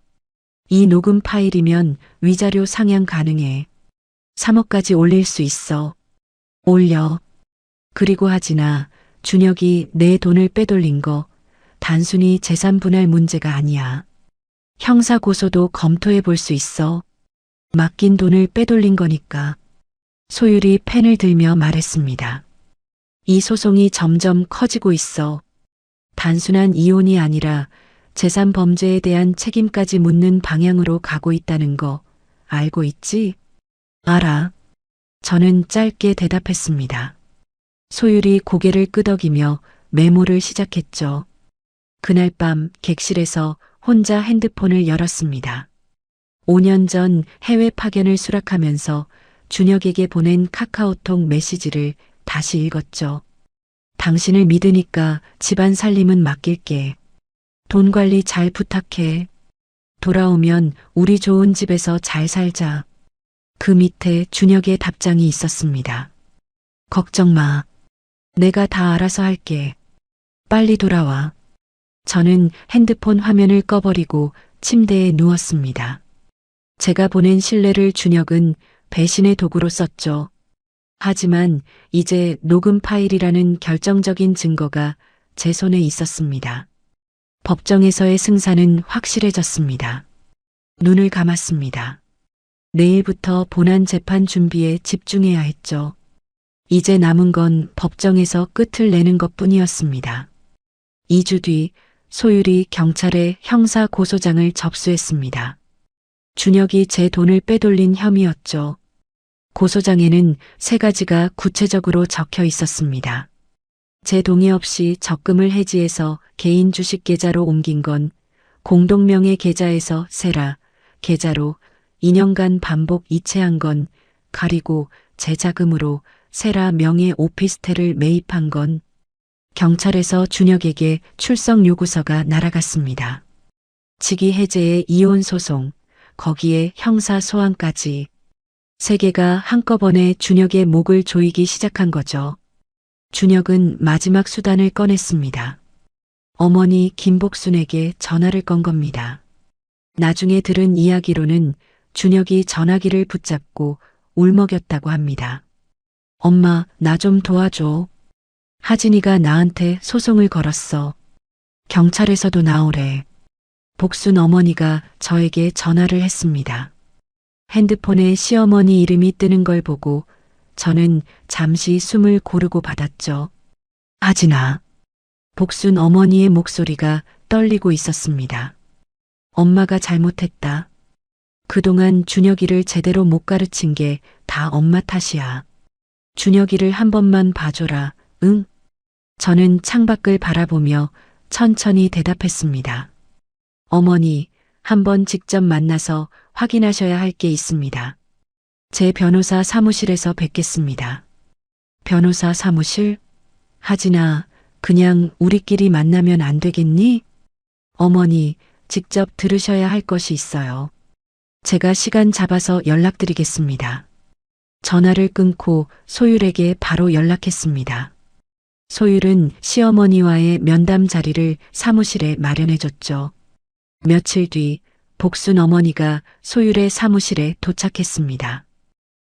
A: 이 녹음 파일이면 위자료 상향 가능해. 3억까지 올릴 수 있어. 올려. 그리고 하진아, 준혁이 내 돈을 빼돌린 거 단순히 재산 분할 문제가 아니야. 형사 고소도 검토해 볼 수 있어. 맡긴 돈을 빼돌린 거니까. 소율이 펜을 들며 말했습니다. 이 소송이 점점 커지고 있어. 단순한 이혼이 아니라 재산 범죄에 대한 책임까지 묻는 방향으로 가고 있다는 거 알고 있지? 알아. 저는 짧게 대답했습니다. 소율이 고개를 끄덕이며 메모를 시작했죠. 그날 밤 객실에서 혼자 핸드폰을 열었습니다. 5년 전 해외 파견을 수락하면서 준혁에게 보낸 카카오톡 메시지를 다시 읽었죠. 당신을 믿으니까 집안 살림은 맡길게. 돈 관리 잘 부탁해. 돌아오면 우리 좋은 집에서 잘 살자. 그 밑에 준혁의 답장이 있었습니다. 걱정 마. 내가 다 알아서 할게. 빨리 돌아와. 저는 핸드폰 화면을 꺼버리고 침대에 누웠습니다. 제가 보낸 신뢰를 준혁은 배신의 도구로 썼죠. 하지만 이제 녹음 파일이라는 결정적인 증거가 제 손에 있었습니다. 법정에서의 승산은 확실해졌습니다. 눈을 감았습니다. 내일부터 본안 재판 준비에 집중해야 했죠. 이제 남은 건 법정에서 끝을 내는 것뿐이었습니다. 2주 뒤 소율이 경찰에 형사 고소장을 접수했습니다. 준혁이 제 돈을 빼돌린 혐의였죠. 고소장에는 3가지가 구체적으로 적혀 있었습니다. 제 동의 없이 적금을 해지해서 개인 주식 계좌로 옮긴 건, 공동명의 계좌에서 세라 계좌로 2년간 반복 이체한 건, 가리고 제 자금으로 세라 명의 오피스텔을 매입한 건, 경찰에서 준혁에게 출석 요구서가 날아갔습니다. 직위 해제의 이혼 소송, 거기에 형사 소환까지. 3개가 한꺼번에 준혁의 목을 조이기 시작한 거죠. 준혁은 마지막 수단을 꺼냈습니다. 어머니 김복순에게 전화를 건 겁니다. 나중에 들은 이야기로는 준혁이 전화기를 붙잡고 울먹였다고 합니다. 엄마, 나 좀 도와줘. 하진이가 나한테 소송을 걸었어. 경찰에서도 나오래. 복순 어머니가 저에게 전화를 했습니다. 핸드폰에 시어머니 이름이 뜨는 걸 보고 저는 잠시 숨을 고르고 받았죠. 하진아. 복순 어머니의 목소리가 떨리고 있었습니다. 엄마가 잘못했다. 그동안 준혁이를 제대로 못 가르친 게 다 엄마 탓이야. 준혁이를 한 번만 봐줘라. 응? 저는 창밖을 바라보며 천천히 대답했습니다. 어머니, 한번 직접 만나서 확인하셔야 할 게 있습니다. 제 변호사 사무실에서 뵙겠습니다. 변호사 사무실? 하진아, 그냥 우리끼리 만나면 안 되겠니? 어머니, 직접 들으셔야 할 것이 있어요. 제가 시간 잡아서 연락드리겠습니다. 전화를 끊고 소율에게 바로 연락했습니다. 소율은 시어머니와의 면담 자리를 사무실에 마련해줬죠. 며칠 뒤 복순 어머니가 소율의 사무실에 도착했습니다.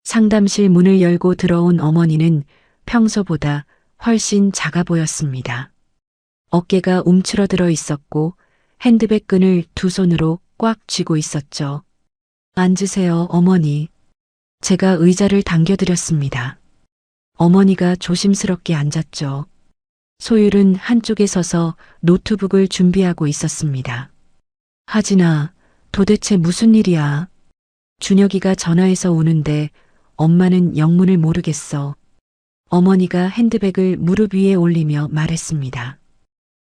A: 상담실 문을 열고 들어온 어머니는 평소보다 훨씬 작아 보였습니다. 어깨가 움츠러들어 있었고 핸드백 끈을 두 손으로 꽉 쥐고 있었죠. 앉으세요, 어머니. 제가 의자를 당겨드렸습니다. 어머니가 조심스럽게 앉았죠. 소율은 한쪽에 서서 노트북을 준비하고 있었습니다. 하진아, 도대체 무슨 일이야? 준혁이가 전화해서 오는데 엄마는 영문을 모르겠어. 어머니가 핸드백을 무릎 위에 올리며 말했습니다.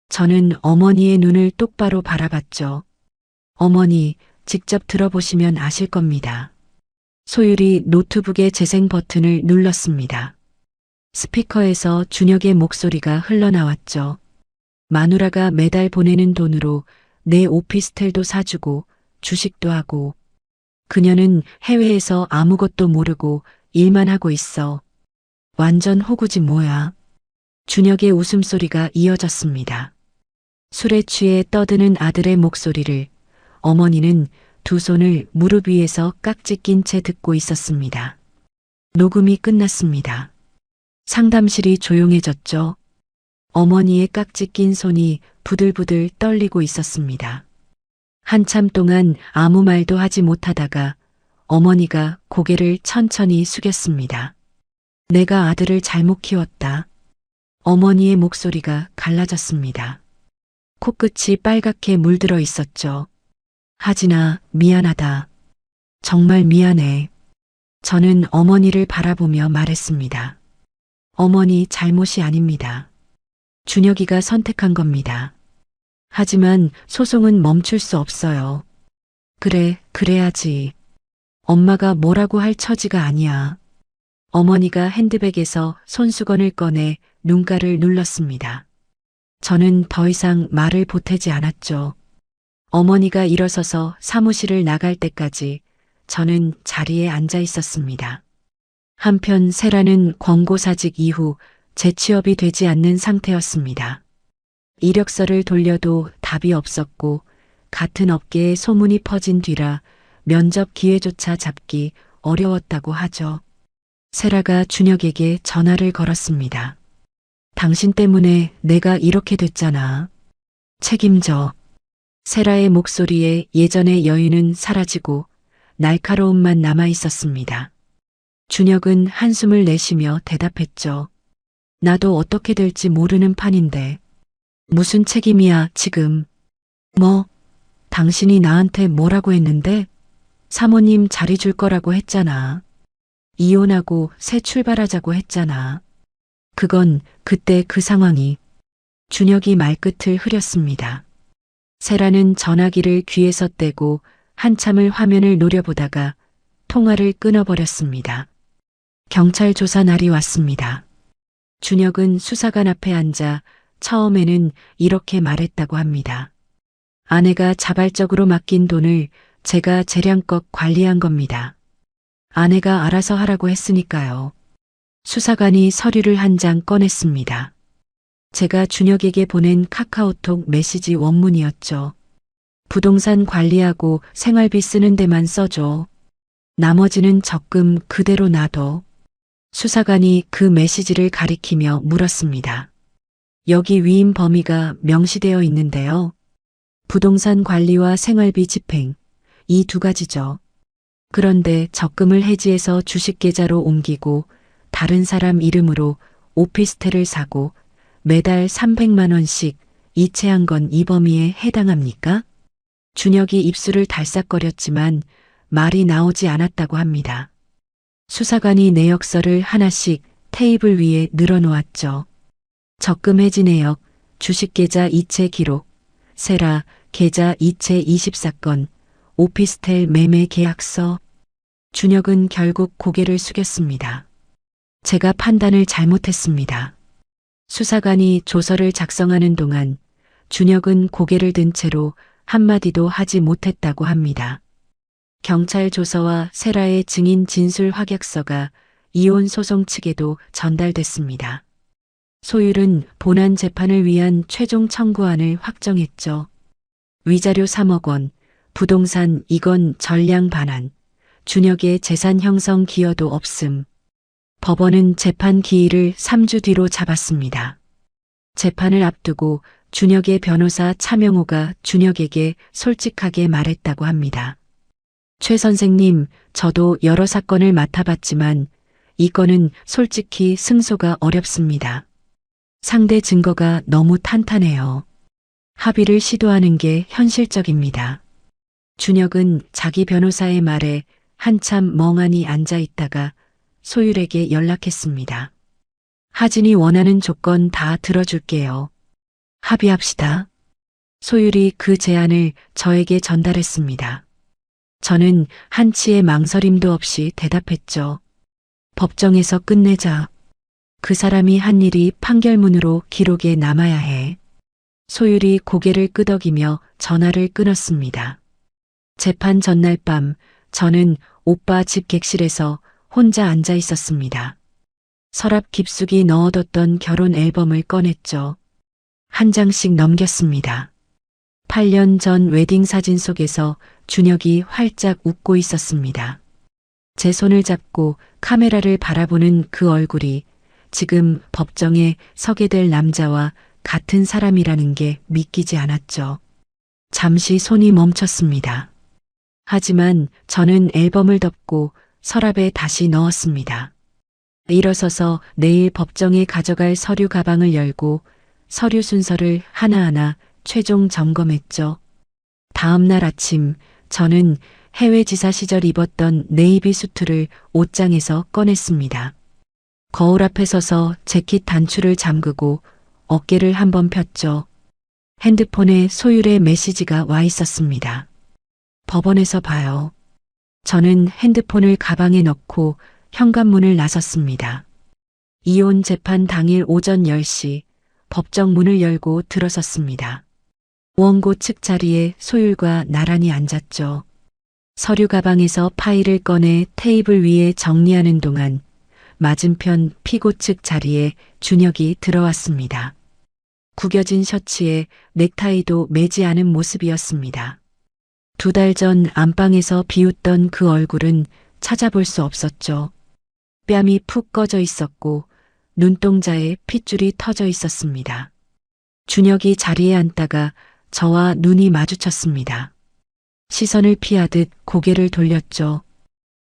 A: 저는 어머니의 눈을 똑바로 바라봤죠. 어머니, 직접 들어보시면 아실 겁니다. 소율이 노트북의 재생 버튼을 눌렀습니다. 스피커에서 준혁의 목소리가 흘러나왔죠. 마누라가 매달 보내는 돈으로 내 오피스텔도 사주고 주식도 하고 그녀는 해외에서 아무것도 모르고 일만 하고 있어. 완전 호구지 뭐야. 준혁의 웃음소리가 이어졌습니다. 술에 취해 떠드는 아들의 목소리를 어머니는 두 손을 무릎 위에서 깍지 낀 채 듣고 있었습니다. 녹음이 끝났습니다. 상담실이 조용해졌죠. 어머니의 깍지 낀 손이 부들부들 떨리고 있었습니다. 한참 동안 아무 말도 하지 못하다가 어머니가 고개를 천천히 숙였습니다. 내가 아들을 잘못 키웠다. 어머니의 목소리가 갈라졌습니다. 코끝이 빨갛게 물들어 있었죠. 하진아, 미안하다. 정말 미안해. 저는 어머니를 바라보며 말했습니다. 어머니 잘못이 아닙니다. 준혁이가 선택한 겁니다. 하지만 소송은 멈출 수 없어요. 그래, 그래야지. 엄마가 뭐라고 할 처지가 아니야. 어머니가 핸드백에서 손수건을 꺼내 눈가를 눌렀습니다. 저는 더 이상 말을 보태지 않았죠. 어머니가 일어서서 사무실을 나갈 때까지 저는 자리에 앉아 있었습니다. 한편 세라는 권고사직 이후 재취업이 되지 않는 상태였습니다. 이력서를 돌려도 답이 없었고 같은 업계에 소문이 퍼진 뒤라 면접 기회조차 잡기 어려웠다고 하죠. 세라가 준혁에게 전화를 걸었습니다. 당신 때문에 내가 이렇게 됐잖아. 책임져. 세라의 목소리에 예전의 여유는 사라지고 날카로움만 남아 있었습니다. 준혁은 한숨을 내쉬며 대답했죠. 나도 어떻게 될지 모르는 판인데. 무슨 책임이야, 지금. 뭐, 당신이 나한테 뭐라고 했는데? 사모님 자리 줄 거라고 했잖아. 이혼하고 새 출발하자고 했잖아. 그건 그때 그 상황이. 준혁이 말끝을 흐렸습니다. 세라는 전화기를 귀에서 떼고 한참을 화면을 노려보다가 통화를 끊어버렸습니다. 경찰 조사 날이 왔습니다. 준혁은 수사관 앞에 앉아 처음에는 이렇게 말했다고 합니다. 아내가 자발적으로 맡긴 돈을 제가 재량껏 관리한 겁니다. 아내가 알아서 하라고 했으니까요. 수사관이 서류를 한 장 꺼냈습니다. 제가 준혁에게 보낸 카카오톡 메시지 원문이었죠. 부동산 관리하고 생활비 쓰는 데만 써줘. 나머지는 적금 그대로 놔둬. 수사관이 그 메시지를 가리키며 물었습니다. 여기 위임 범위가 명시되어 있는데요. 부동산 관리와 생활비 집행, 이 두 가지죠. 그런데 적금을 해지해서 주식 계좌로 옮기고 다른 사람 이름으로 오피스텔을 사고 매달 300만 원씩 이체한 건 이 범위에 해당합니까? 준혁이 입술을 달싹거렸지만 말이 나오지 않았다고 합니다. 수사관이 내역서를 하나씩 테이블 위에 늘어놓았죠. 적금 해지 내역, 주식계좌 이체 기록, 세라 계좌 이체 24건, 오피스텔 매매 계약서. 준혁은 결국 고개를 숙였습니다. 제가 판단을 잘못했습니다. 수사관이 조서를 작성하는 동안 준혁은 고개를 든 채로 한마디도 하지 못했다고 합니다. 경찰 조서와 세라의 증인 진술 확약서가 이혼 소송 측에도 전달됐습니다. 소율은 본안 재판을 위한 최종 청구안을 확정했죠. 위자료 3억 원, 부동산 이건 전량 반환, 준혁의 재산 형성 기여도 없음. 법원은 재판 기일을 3주 뒤로 잡았습니다. 재판을 앞두고 준혁의 변호사 차명호가 준혁에게 솔직하게 말했다고 합니다. 최 선생님, 저도 여러 사건을 맡아봤지만 이 건은 솔직히 승소가 어렵습니다. 상대 증거가 너무 탄탄해요. 합의를 시도하는 게 현실적입니다. 준혁은 자기 변호사의 말에 한참 멍하니 앉아 있다가 소율에게 연락했습니다. 하진이 원하는 조건 다 들어줄게요. 합의합시다. 소율이 그 제안을 저에게 전달했습니다. 저는 한치의 망설임도 없이 대답했죠. 법정에서 끝내자. 그 사람이 한 일이 판결문으로 기록에 남아야 해. 소율이 고개를 끄덕이며 전화를 끊었습니다. 재판 전날 밤 저는 오빠 집 객실에서 혼자 앉아 있었습니다. 서랍 깊숙이 넣어뒀던 결혼 앨범을 꺼냈죠. 한 장씩 넘겼습니다. 8년 전 웨딩 사진 속에서 준혁이 활짝 웃고 있었습니다. 제 손을 잡고 카메라를 바라보는 그 얼굴이 지금 법정에 서게 될 남자와 같은 사람이라는 게 믿기지 않았죠. 잠시 손이 멈췄습니다. 하지만 저는 앨범을 덮고 서랍에 다시 넣었습니다. 일어서서 내일 법정에 가져갈 서류 가방을 열고 서류 순서를 하나하나 최종 점검했죠. 다음 날 아침 저는 해외 지사 시절 입었던 네이비 수트를 옷장에서 꺼냈습니다. 거울 앞에 서서 재킷 단추를 잠그고 어깨를 한번 폈죠. 핸드폰에 소율의 메시지가 와 있었습니다. 법원에서 봐요. 저는 핸드폰을 가방에 넣고 현관문을 나섰습니다. 이혼 재판 당일 오전 10시 법정 문을 열고 들어섰습니다. 원고 측 자리에 소율과 나란히 앉았죠. 서류 가방에서 파일을 꺼내 테이블 위에 정리하는 동안 맞은편 피고 측 자리에 준혁이 들어왔습니다. 구겨진 셔츠에 넥타이도 매지 않은 모습이었습니다. 2달 전 안방에서 비웃던 그 얼굴은 찾아볼 수 없었죠. 뺨이 푹 꺼져 있었고 눈동자에 핏줄이 터져 있었습니다. 준혁이 자리에 앉다가 저와 눈이 마주쳤습니다. 시선을 피하듯 고개를 돌렸죠.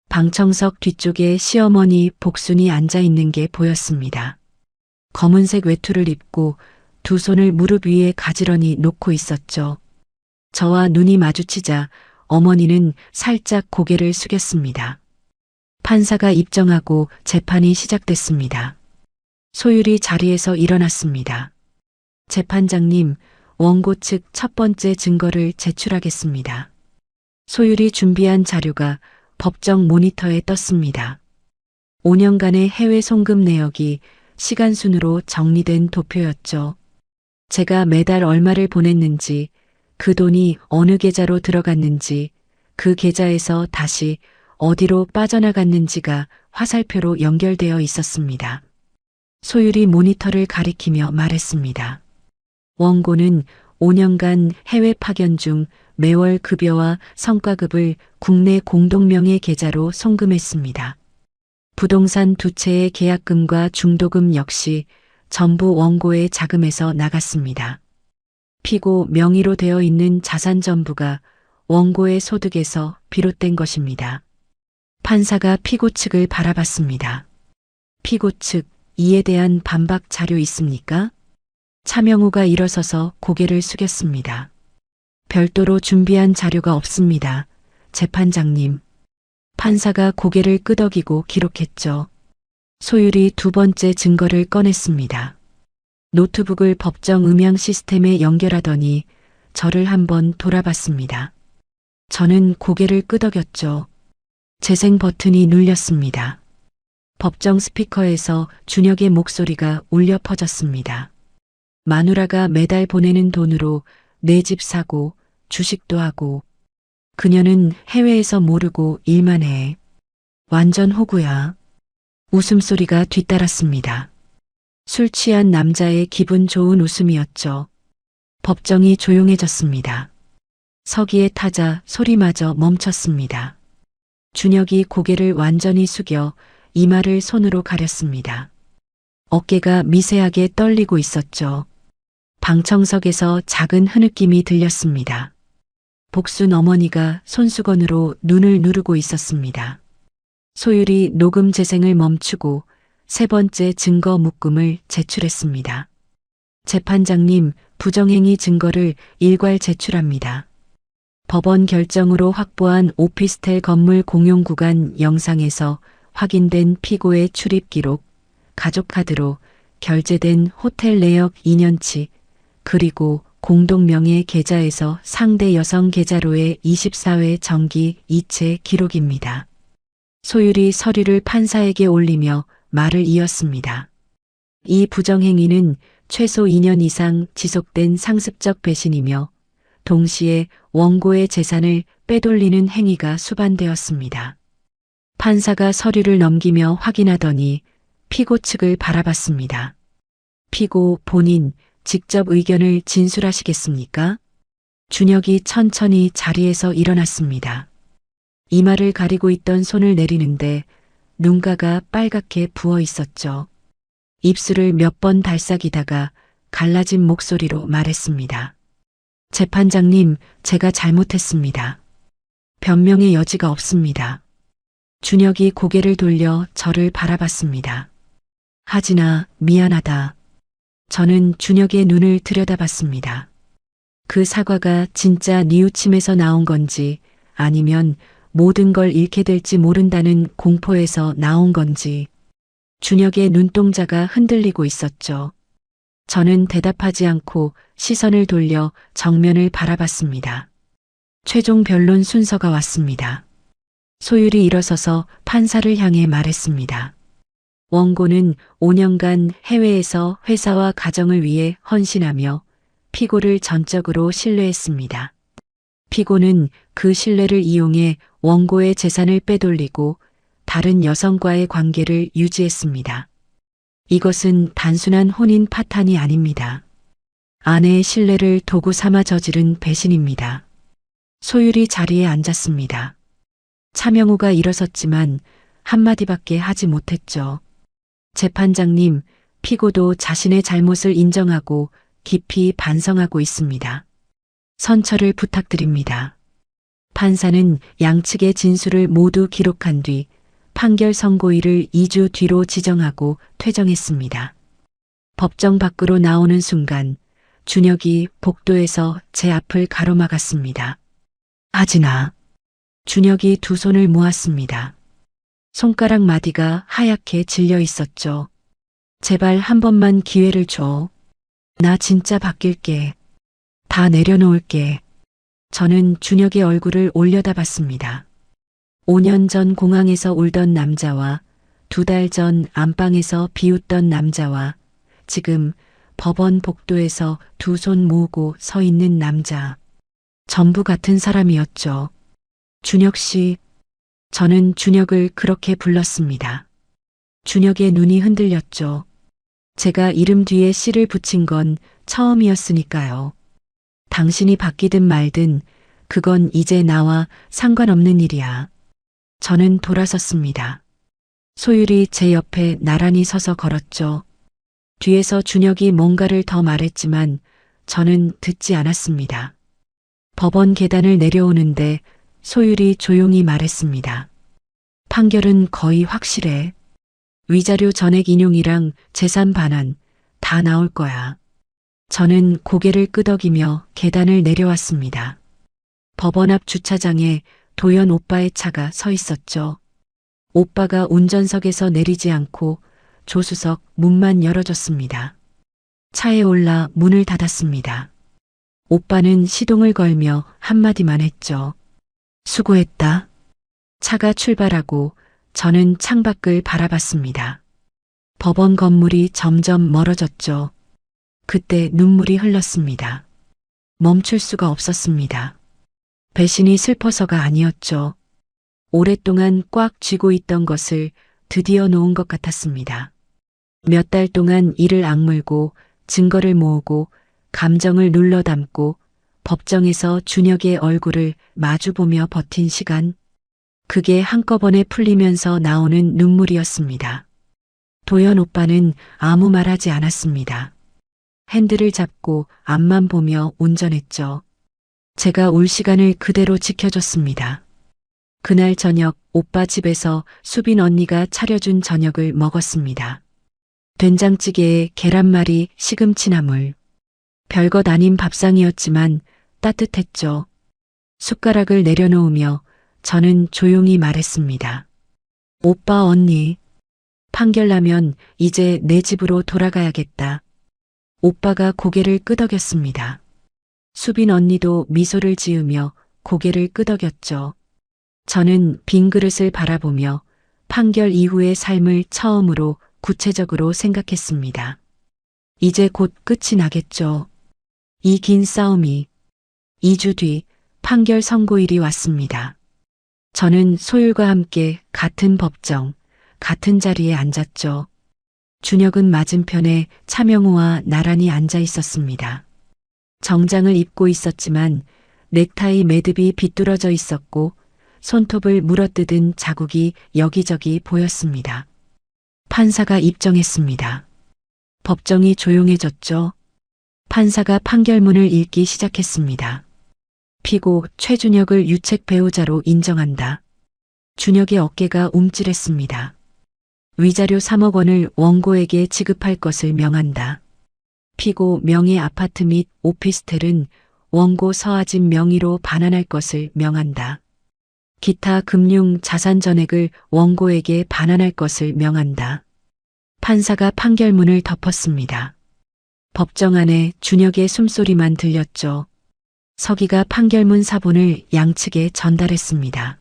A: 방청석 뒤쪽에 시어머니 복순이 앉아 있는 게 보였습니다. 검은색 외투를 입고 두 손을 무릎 위에 가지런히 놓고 있었죠. 저와 눈이 마주치자 어머니는 살짝 고개를 숙였습니다. 판사가 입정하고 재판이 시작됐습니다. 소율이 자리에서 일어났습니다. 재판장님, 원고 측 첫 번째 증거를 제출하겠습니다. 소율이 준비한 자료가 법정 모니터에 떴습니다. 5년간의 해외 송금 내역이 시간순으로 정리된 도표였죠. 제가 매달 얼마를 보냈는지, 그 돈이 어느 계좌로 들어갔는지, 그 계좌에서 다시 어디로 빠져나갔는지가 화살표로 연결되어 있었습니다. 소율이 모니터를 가리키며 말했습니다. 원고는 5년간 해외 파견 중 매월 급여와 성과급을 국내 공동명의 계좌로 송금했습니다. 부동산 2채의 계약금과 중도금 역시 전부 원고의 자금에서 나갔습니다. 피고 명의로 되어 있는 자산 전부가 원고의 소득에서 비롯된 것입니다. 판사가 피고 측을 바라봤습니다. 피고 측, 이에 대한 반박 자료 있습니까? 차명호가 일어서서 고개를 숙였습니다. 별도로 준비한 자료가 없습니다. 재판장님. 판사가 고개를 끄덕이고 기록했죠. 소율이 두 번째 증거를 꺼냈습니다. 노트북을 법정 음향 시스템에 연결하더니 저를 한번 돌아봤습니다. 저는 고개를 끄덕였죠. 재생 버튼이 눌렸습니다. 법정 스피커에서 준혁의 목소리가 울려 퍼졌습니다. 마누라가 매달 보내는 돈으로 내 집 사고 주식도 하고 그녀는 해외에서 모르고 일만 해. 완전 호구야. 웃음소리가 뒤따랐습니다. 술 취한 남자의 기분 좋은 웃음이었죠. 법정이 조용해졌습니다. 서기에 타자 소리마저 멈췄습니다. 준혁이 고개를 완전히 숙여 이마를 손으로 가렸습니다. 어깨가 미세하게 떨리고 있었죠. 방청석에서 작은 흐느낌이 들렸습니다. 복순 어머니가 손수건으로 눈을 누르고 있었습니다. 소율이 녹음 재생을 멈추고 세 번째 증거 묶음을 제출했습니다. 재판장님, 부정행위 증거를 일괄 제출합니다. 법원 결정으로 확보한 오피스텔 건물 공용 구간 영상에서 확인된 피고의 출입 기록, 가족 카드로 결제된 호텔 내역 2년치, 그리고 공동명의 계좌에서 상대 여성 계좌로의 24회 정기 이체 기록입니다. 소율이 서류를 판사에게 올리며 말을 이었습니다. 이 부정행위는 최소 2년 이상 지속된 상습적 배신이며 동시에 원고의 재산을 빼돌리는 행위가 수반되었습니다. 판사가 서류를 넘기며 확인하더니 피고 측을 바라봤습니다. 피고 본인 직접 의견을 진술하시겠습니까? 준혁이 천천히 자리에서 일어났습니다. 이마를 가리고 있던 손을 내리는데 눈가가 빨갛게 부어 있었죠. 입술을 몇 번 달싹이다가 갈라진 목소리로 말했습니다. 재판장님, 제가 잘못했습니다. 변명의 여지가 없습니다. 준혁이 고개를 돌려 저를 바라봤습니다. 하진아, 미안하다. 저는 준혁의 눈을 들여다봤습니다. 그 사과가 진짜 뉘우침에서 나온 건지 아니면 모든 걸 잃게 될지 모른다는 공포에서 나온 건지. 준혁의 눈동자가 흔들리고 있었죠. 저는 대답하지 않고 시선을 돌려 정면을 바라봤습니다. 최종 변론 순서가 왔습니다. 소율이 일어서서 판사를 향해 말했습니다. 원고는 5년간 해외에서 회사와 가정을 위해 헌신하며 피고를 전적으로 신뢰했습니다. 피고는 그 신뢰를 이용해 원고의 재산을 빼돌리고 다른 여성과의 관계를 유지했습니다. 이것은 단순한 혼인 파탄이 아닙니다. 아내의 신뢰를 도구 삼아 저지른 배신입니다. 소율이 자리에 앉았습니다. 차명우가 일어섰지만 한마디밖에 하지 못했죠. 재판장님, 피고도 자신의 잘못을 인정하고 깊이 반성하고 있습니다. 선처를 부탁드립니다. 판사는 양측의 진술을 모두 기록한 뒤 판결 선고일을 2주 뒤로 지정하고 퇴정했습니다. 법정 밖으로 나오는 순간 준혁이 복도에서 제 앞을 가로막았습니다. 하진아. 준혁이 두 손을 모았습니다. 손가락 마디가 하얗게 질려 있었죠. 제발 한 번만 기회를 줘. 나 진짜 바뀔게. 다 내려놓을게. 저는 준혁의 얼굴을 올려다봤습니다. 5년 전 공항에서 울던 남자와 2달 전 안방에서 비웃던 남자와 지금 법원 복도에서 두 손 모으고 서 있는 남자. 전부 같은 사람이었죠. 준혁 씨. 저는 준혁을 그렇게 불렀습니다. 준혁의 눈이 흔들렸죠. 제가 이름 뒤에 씨를 붙인 건 처음이었으니까요. 당신이 바뀌든 말든 그건 이제 나와 상관없는 일이야. 저는 돌아섰습니다. 소율이 제 옆에 나란히 서서 걸었죠. 뒤에서 준혁이 뭔가를 더 말했지만 저는 듣지 않았습니다. 법원 계단을 내려오는데 소율이 조용히 말했습니다. 판결은 거의 확실해. 위자료 전액 인용이랑 재산 반환 다 나올 거야. 저는 고개를 끄덕이며 계단을 내려왔습니다. 법원 앞 주차장에 도연 오빠의 차가 서 있었죠. 오빠가 운전석에서 내리지 않고 조수석 문만 열어줬습니다. 차에 올라 문을 닫았습니다. 오빠는 시동을 걸며 한마디만 했죠. 수고했다. 차가 출발하고 저는 창밖을 바라봤습니다. 법원 건물이 점점 멀어졌죠. 그때 눈물이 흘렀습니다. 멈출 수가 없었습니다. 배신이 슬퍼서가 아니었죠. 오랫동안 꽉 쥐고 있던 것을 드디어 놓은 것 같았습니다. 몇 달 동안 이를 악물고 증거를 모으고 감정을 눌러 담고 법정에서 준혁의 얼굴을 마주보며 버틴 시간. 그게 한꺼번에 풀리면서 나오는 눈물이었습니다. 도연 오빠는 아무 말하지 않았습니다. 핸들을 잡고 앞만 보며 운전했죠. 제가 울 시간을 그대로 지켜줬습니다. 그날 저녁 오빠 집에서 수빈 언니가 차려준 저녁을 먹었습니다. 된장찌개에 계란말이, 시금치나물. 별것 아닌 밥상이었지만 따뜻했죠. 숟가락을 내려놓으며 저는 조용히 말했습니다. 오빠 언니, 판결 나면 이제 내 집으로 돌아가야겠다. 오빠가 고개를 끄덕였습니다. 수빈 언니도 미소를 지으며 고개를 끄덕였죠. 저는 빈 그릇을 바라보며 판결 이후의 삶을 처음으로 구체적으로 생각했습니다. 이제 곧 끝이 나겠죠. 이 긴 싸움이. 2주 뒤 판결 선고일이 왔습니다. 저는 소율과 함께 같은 법정, 같은 자리에 앉았죠. 준혁은 맞은편에 차명우와 나란히 앉아 있었습니다. 정장을 입고 있었지만 넥타이 매듭이 비뚤어져 있었고 손톱을 물어뜯은 자국이 여기저기 보였습니다. 판사가 입정했습니다. 법정이 조용해졌죠. 판사가 판결문을 읽기 시작했습니다. 피고 최준혁을 유책 배우자로 인정한다. 준혁의 어깨가 움찔했습니다. 위자료 3억 원을 원고에게 지급할 것을 명한다. 피고 명의 아파트 및 오피스텔은 원고 서아진 명의로 반환할 것을 명한다. 기타 금융 자산 전액을 원고에게 반환할 것을 명한다. 판사가 판결문을 덮었습니다. 법정 안에 준혁의 숨소리만 들렸죠. 서기가 판결문 사본을 양측에 전달했습니다.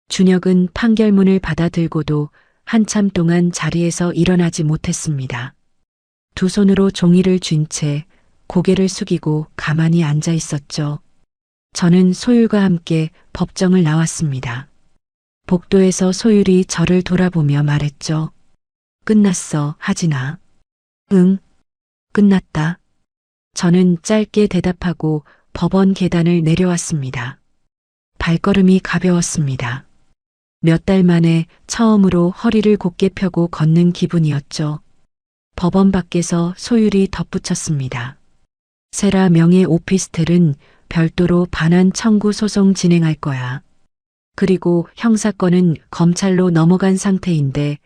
A: 준혁은 판결문을 받아들고도 한참 동안 자리에서 일어나지 못했습니다. 두 손으로 종이를 쥔 채 고개를 숙이고 가만히 앉아 있었죠. 저는 소율과 함께 법정을 나왔습니다. 복도에서 소율이 저를 돌아보며 말했죠. 끝났어, 하진아. 응, 끝났다. 저는 짧게 대답하고 법원 계단을 내려왔습니다. 발걸음이 가벼웠습니다. 몇 달 만에 처음으로 허리를 곧게 펴고 걷는 기분이었죠. 법원 밖에서 소율이 덧붙였습니다. 세라 명의 오피스텔은 별도로 반환 청구 소송 진행할 거야. 그리고 형사건은 검찰로 넘어간 상태인데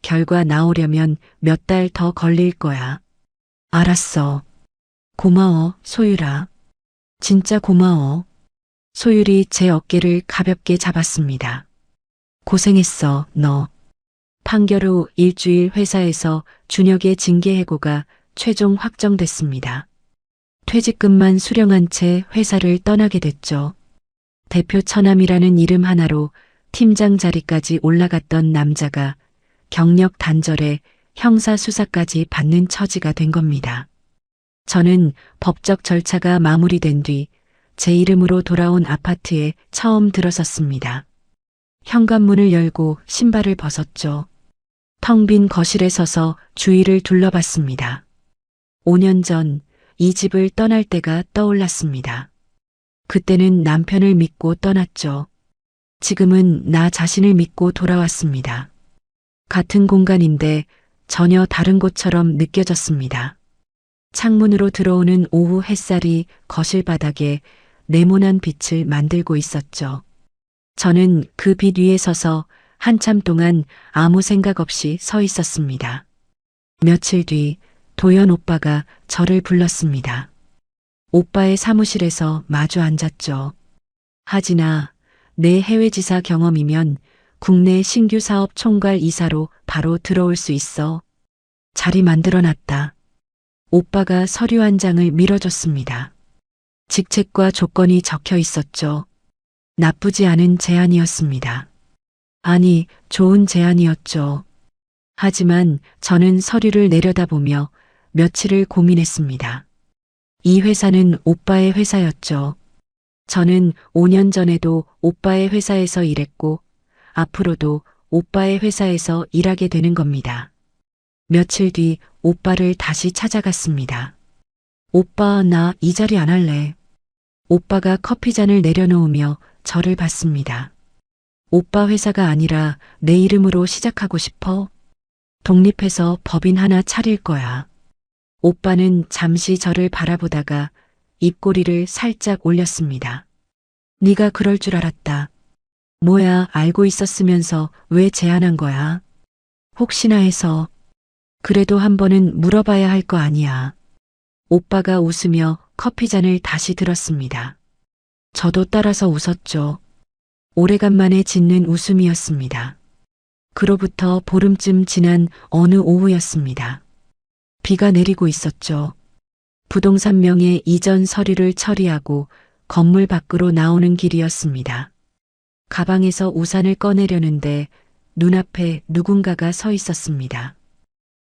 A: 결과 나오려면 몇 달 더 걸릴 거야. 알았어. 고마워, 소율아. 진짜 고마워. 소율이 제 어깨를 가볍게 잡았습니다. 고생했어, 너. 판결 후 일주일 회사에서 준혁의 징계 해고가 최종 확정됐습니다. 퇴직금만 수령한 채 회사를 떠나게 됐죠. 대표 처남이라는 이름 하나로 팀장 자리까지 올라갔던 남자가 경력 단절에 형사 수사까지 받는 처지가 된 겁니다. 저는 법적 절차가 마무리된 뒤 제 이름으로 돌아온 아파트에 처음 들어섰습니다. 현관문을 열고 신발을 벗었죠. 텅 빈 거실에 서서 주위를 둘러봤습니다. 5년 전 이 집을 떠날 때가 떠올랐습니다. 그때는 남편을 믿고 떠났죠. 지금은 나 자신을 믿고 돌아왔습니다. 같은 공간인데 전혀 다른 곳처럼 느껴졌습니다. 창문으로 들어오는 오후 햇살이 거실 바닥에 네모난 빛을 만들고 있었죠. 저는 그 빛 위에 서서 한참 동안 아무 생각 없이 서 있었습니다. 며칠 뒤 도연 오빠가 저를 불렀습니다. 오빠의 사무실에서 마주 앉았죠. 하진아, 내 해외지사 경험이면 국내 신규 사업 총괄 이사로 바로 들어올 수 있어. 자리 만들어놨다. 오빠가 서류 한 장을 밀어줬습니다. 직책과 조건이 적혀 있었죠. 나쁘지 않은 제안이었습니다. 아니, 좋은 제안이었죠. 하지만 저는 서류를 내려다보며 며칠을 고민했습니다. 이 회사는 오빠의 회사였죠. 저는 5년 전에도 오빠의 회사에서 일했고 앞으로도 오빠의 회사에서 일하게 되는 겁니다. 며칠 뒤 오빠를 다시 찾아갔습니다. 오빠, 나 이 자리 안 할래. 오빠가 커피잔을 내려놓으며 저를 봤습니다. 오빠 회사가 아니라 내 이름으로 시작하고 싶어? 독립해서 법인 하나 차릴 거야. 오빠는 잠시 저를 바라보다가 입꼬리를 살짝 올렸습니다. 네가 그럴 줄 알았다. 뭐야, 알고 있었으면서 왜 제안한 거야? 혹시나 해서. 그래도 한 번은 물어봐야 할 거 아니야. 오빠가 웃으며 커피잔을 다시 들었습니다. 저도 따라서 웃었죠. 오래간만에 짓는 웃음이었습니다. 그로부터 보름쯤 지난 어느 오후였습니다. 비가 내리고 있었죠. 부동산 명의 이전 서류를 처리하고 건물 밖으로 나오는 길이었습니다. 가방에서 우산을 꺼내려는데 눈앞에 누군가가 서 있었습니다.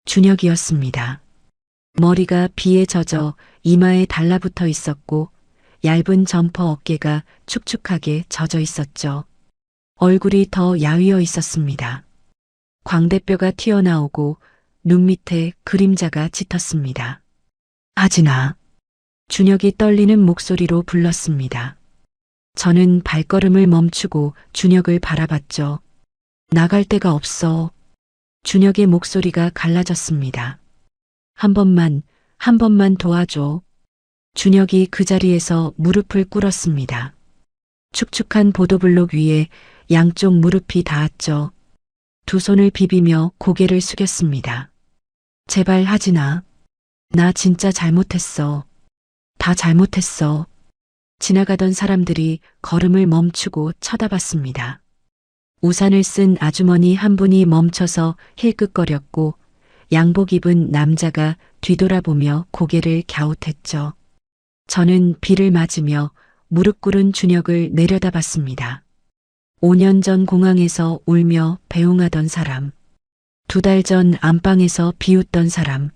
A: 준혁이었습니다. 머리가 비에 젖어 이마에 달라붙어 있었고 얇은 점퍼 어깨가 축축하게 젖어 있었죠. 얼굴이 더 야위어 있었습니다. 광대뼈가 튀어나오고 눈 밑에 그림자가 짙었습니다. 아진아. 준혁이 떨리는 목소리로 불렀습니다. 저는 발걸음을 멈추고 준혁을 바라봤죠. 나갈 데가 없어. 준혁의 목소리가 갈라졌습니다. 한 번만 도와줘. 준혁이 그 자리에서 무릎을 꿇었습니다. 축축한 보도블록 위에 양쪽 무릎이 닿았죠. 두 손을 비비며 고개를 숙였습니다. 제발 하지나. 나 진짜 잘못했어. 다 잘못했어. 지나가던 사람들이 걸음을 멈추고 쳐다봤습니다. 우산을 쓴 아주머니 한 분이 멈춰서 힐끗거렸고 양복 입은 남자가 뒤돌아보며 고개를 갸웃했죠. 저는 비를 맞으며 무릎 꿇은 준혁을 내려다봤습니다. 5년 전 공항에서 울며 배웅하던 사람, 2달 전 안방에서 비웃던 사람,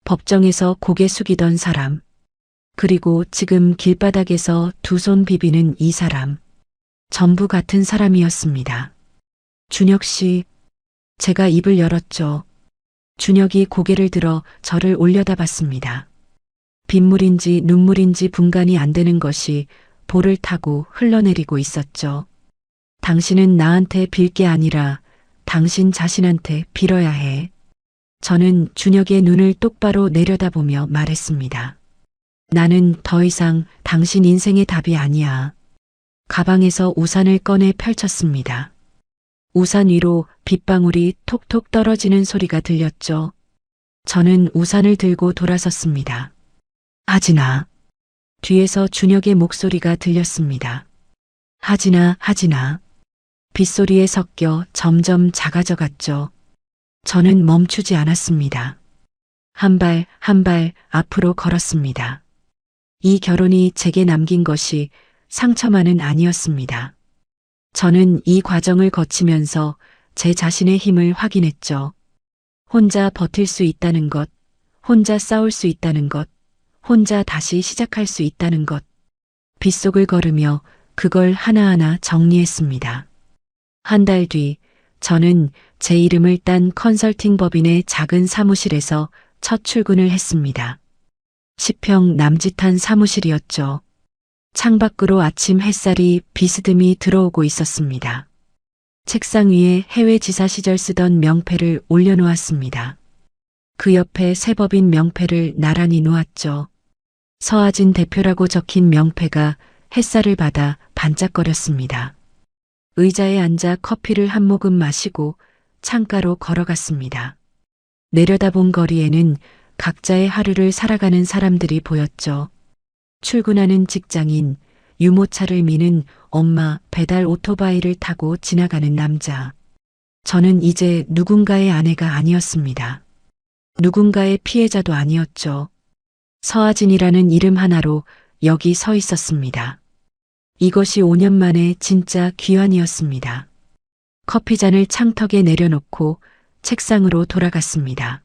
A: 법정에서 고개 숙이던 사람, 그리고 지금 길바닥에서 두 손 비비는 이 사람, 전부 같은 사람이었습니다. 준혁 씨, 제가 입을 열었죠. 준혁이 고개를 들어 저를 올려다봤습니다. 빗물인지 눈물인지 분간이 안 되는 것이 볼을 타고 흘러내리고 있었죠. 당신은 나한테 빌 게 아니라 당신 자신한테 빌어야 해. 저는 준혁의 눈을 똑바로 내려다보며 말했습니다. 나는 더 이상 당신 인생의 답이 아니야. 가방에서 우산을 꺼내 펼쳤습니다. 우산 위로 빗방울이 톡톡 떨어지는 소리가 들렸죠. 저는 우산을 들고 돌아섰습니다. 하진아. 뒤에서 준혁의 목소리가 들렸습니다. 하진아, 하진아. 빗소리에 섞여 점점 작아져 갔죠. 저는 멈추지 않았습니다. 한 발 한 발 앞으로 걸었습니다. 이 결혼이 제게 남긴 것이 상처만은 아니었습니다. 저는 이 과정을 거치면서 제 자신의 힘을 확인했죠. 혼자 버틸 수 있다는 것, 혼자 싸울 수 있다는 것, 혼자 다시 시작할 수 있다는 것. 빗속을 걸으며 그걸 하나하나 정리했습니다. 한 달 뒤, 저는 제 이름을 딴 컨설팅 법인의 작은 사무실에서 첫 출근을 했습니다. 10평 남짓한 사무실이었죠. 창밖으로 아침 햇살이 비스듬히 들어오고 있었습니다. 책상 위에 해외 지사 시절 쓰던 명패를 올려놓았습니다. 그 옆에 새 법인 명패를 나란히 놓았죠. 서하진 대표라고 적힌 명패가 햇살을 받아 반짝거렸습니다. 의자에 앉아 커피를 한 모금 마시고 창가로 걸어갔습니다. 내려다본 거리에는 각자의 하루를 살아가는 사람들이 보였죠. 출근하는 직장인, 유모차를 미는 엄마, 배달 오토바이를 타고 지나가는 남자. 저는 이제 누군가의 아내가 아니었습니다. 누군가의 피해자도 아니었죠. 서하진이라는 이름 하나로 여기 서 있었습니다. 이것이 5년 만에 진짜 귀환이었습니다. 커피잔을 창턱에 내려놓고 책상으로 돌아갔습니다.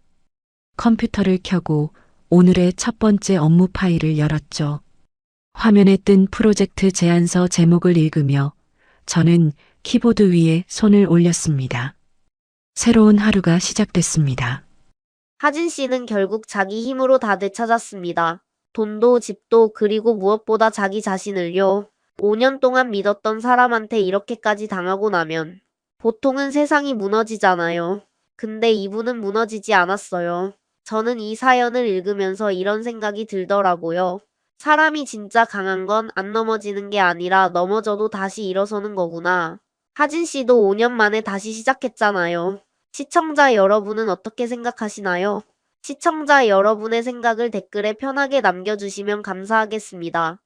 A: 컴퓨터를 켜고 오늘의 첫 번째 업무 파일을 열었죠. 화면에 뜬 프로젝트 제안서 제목을 읽으며 저는 키보드 위에 손을 올렸습니다. 새로운 하루가 시작됐습니다.
B: 하진 씨는 결국 자기 힘으로 다 되찾았습니다. 돈도 집도 그리고 무엇보다 자기 자신을요. 5년 동안 믿었던 사람한테 이렇게까지 당하고 나면 보통은 세상이 무너지잖아요. 근데 이분은 무너지지 않았어요. 저는 이 사연을 읽으면서 이런 생각이 들더라고요. 사람이 진짜 강한 건 안 넘어지는 게 아니라 넘어져도 다시 일어서는 거구나. 하진 씨도 5년 만에 다시 시작했잖아요. 시청자 여러분은 어떻게 생각하시나요? 시청자 여러분의 생각을 댓글에 편하게 남겨주시면 감사하겠습니다.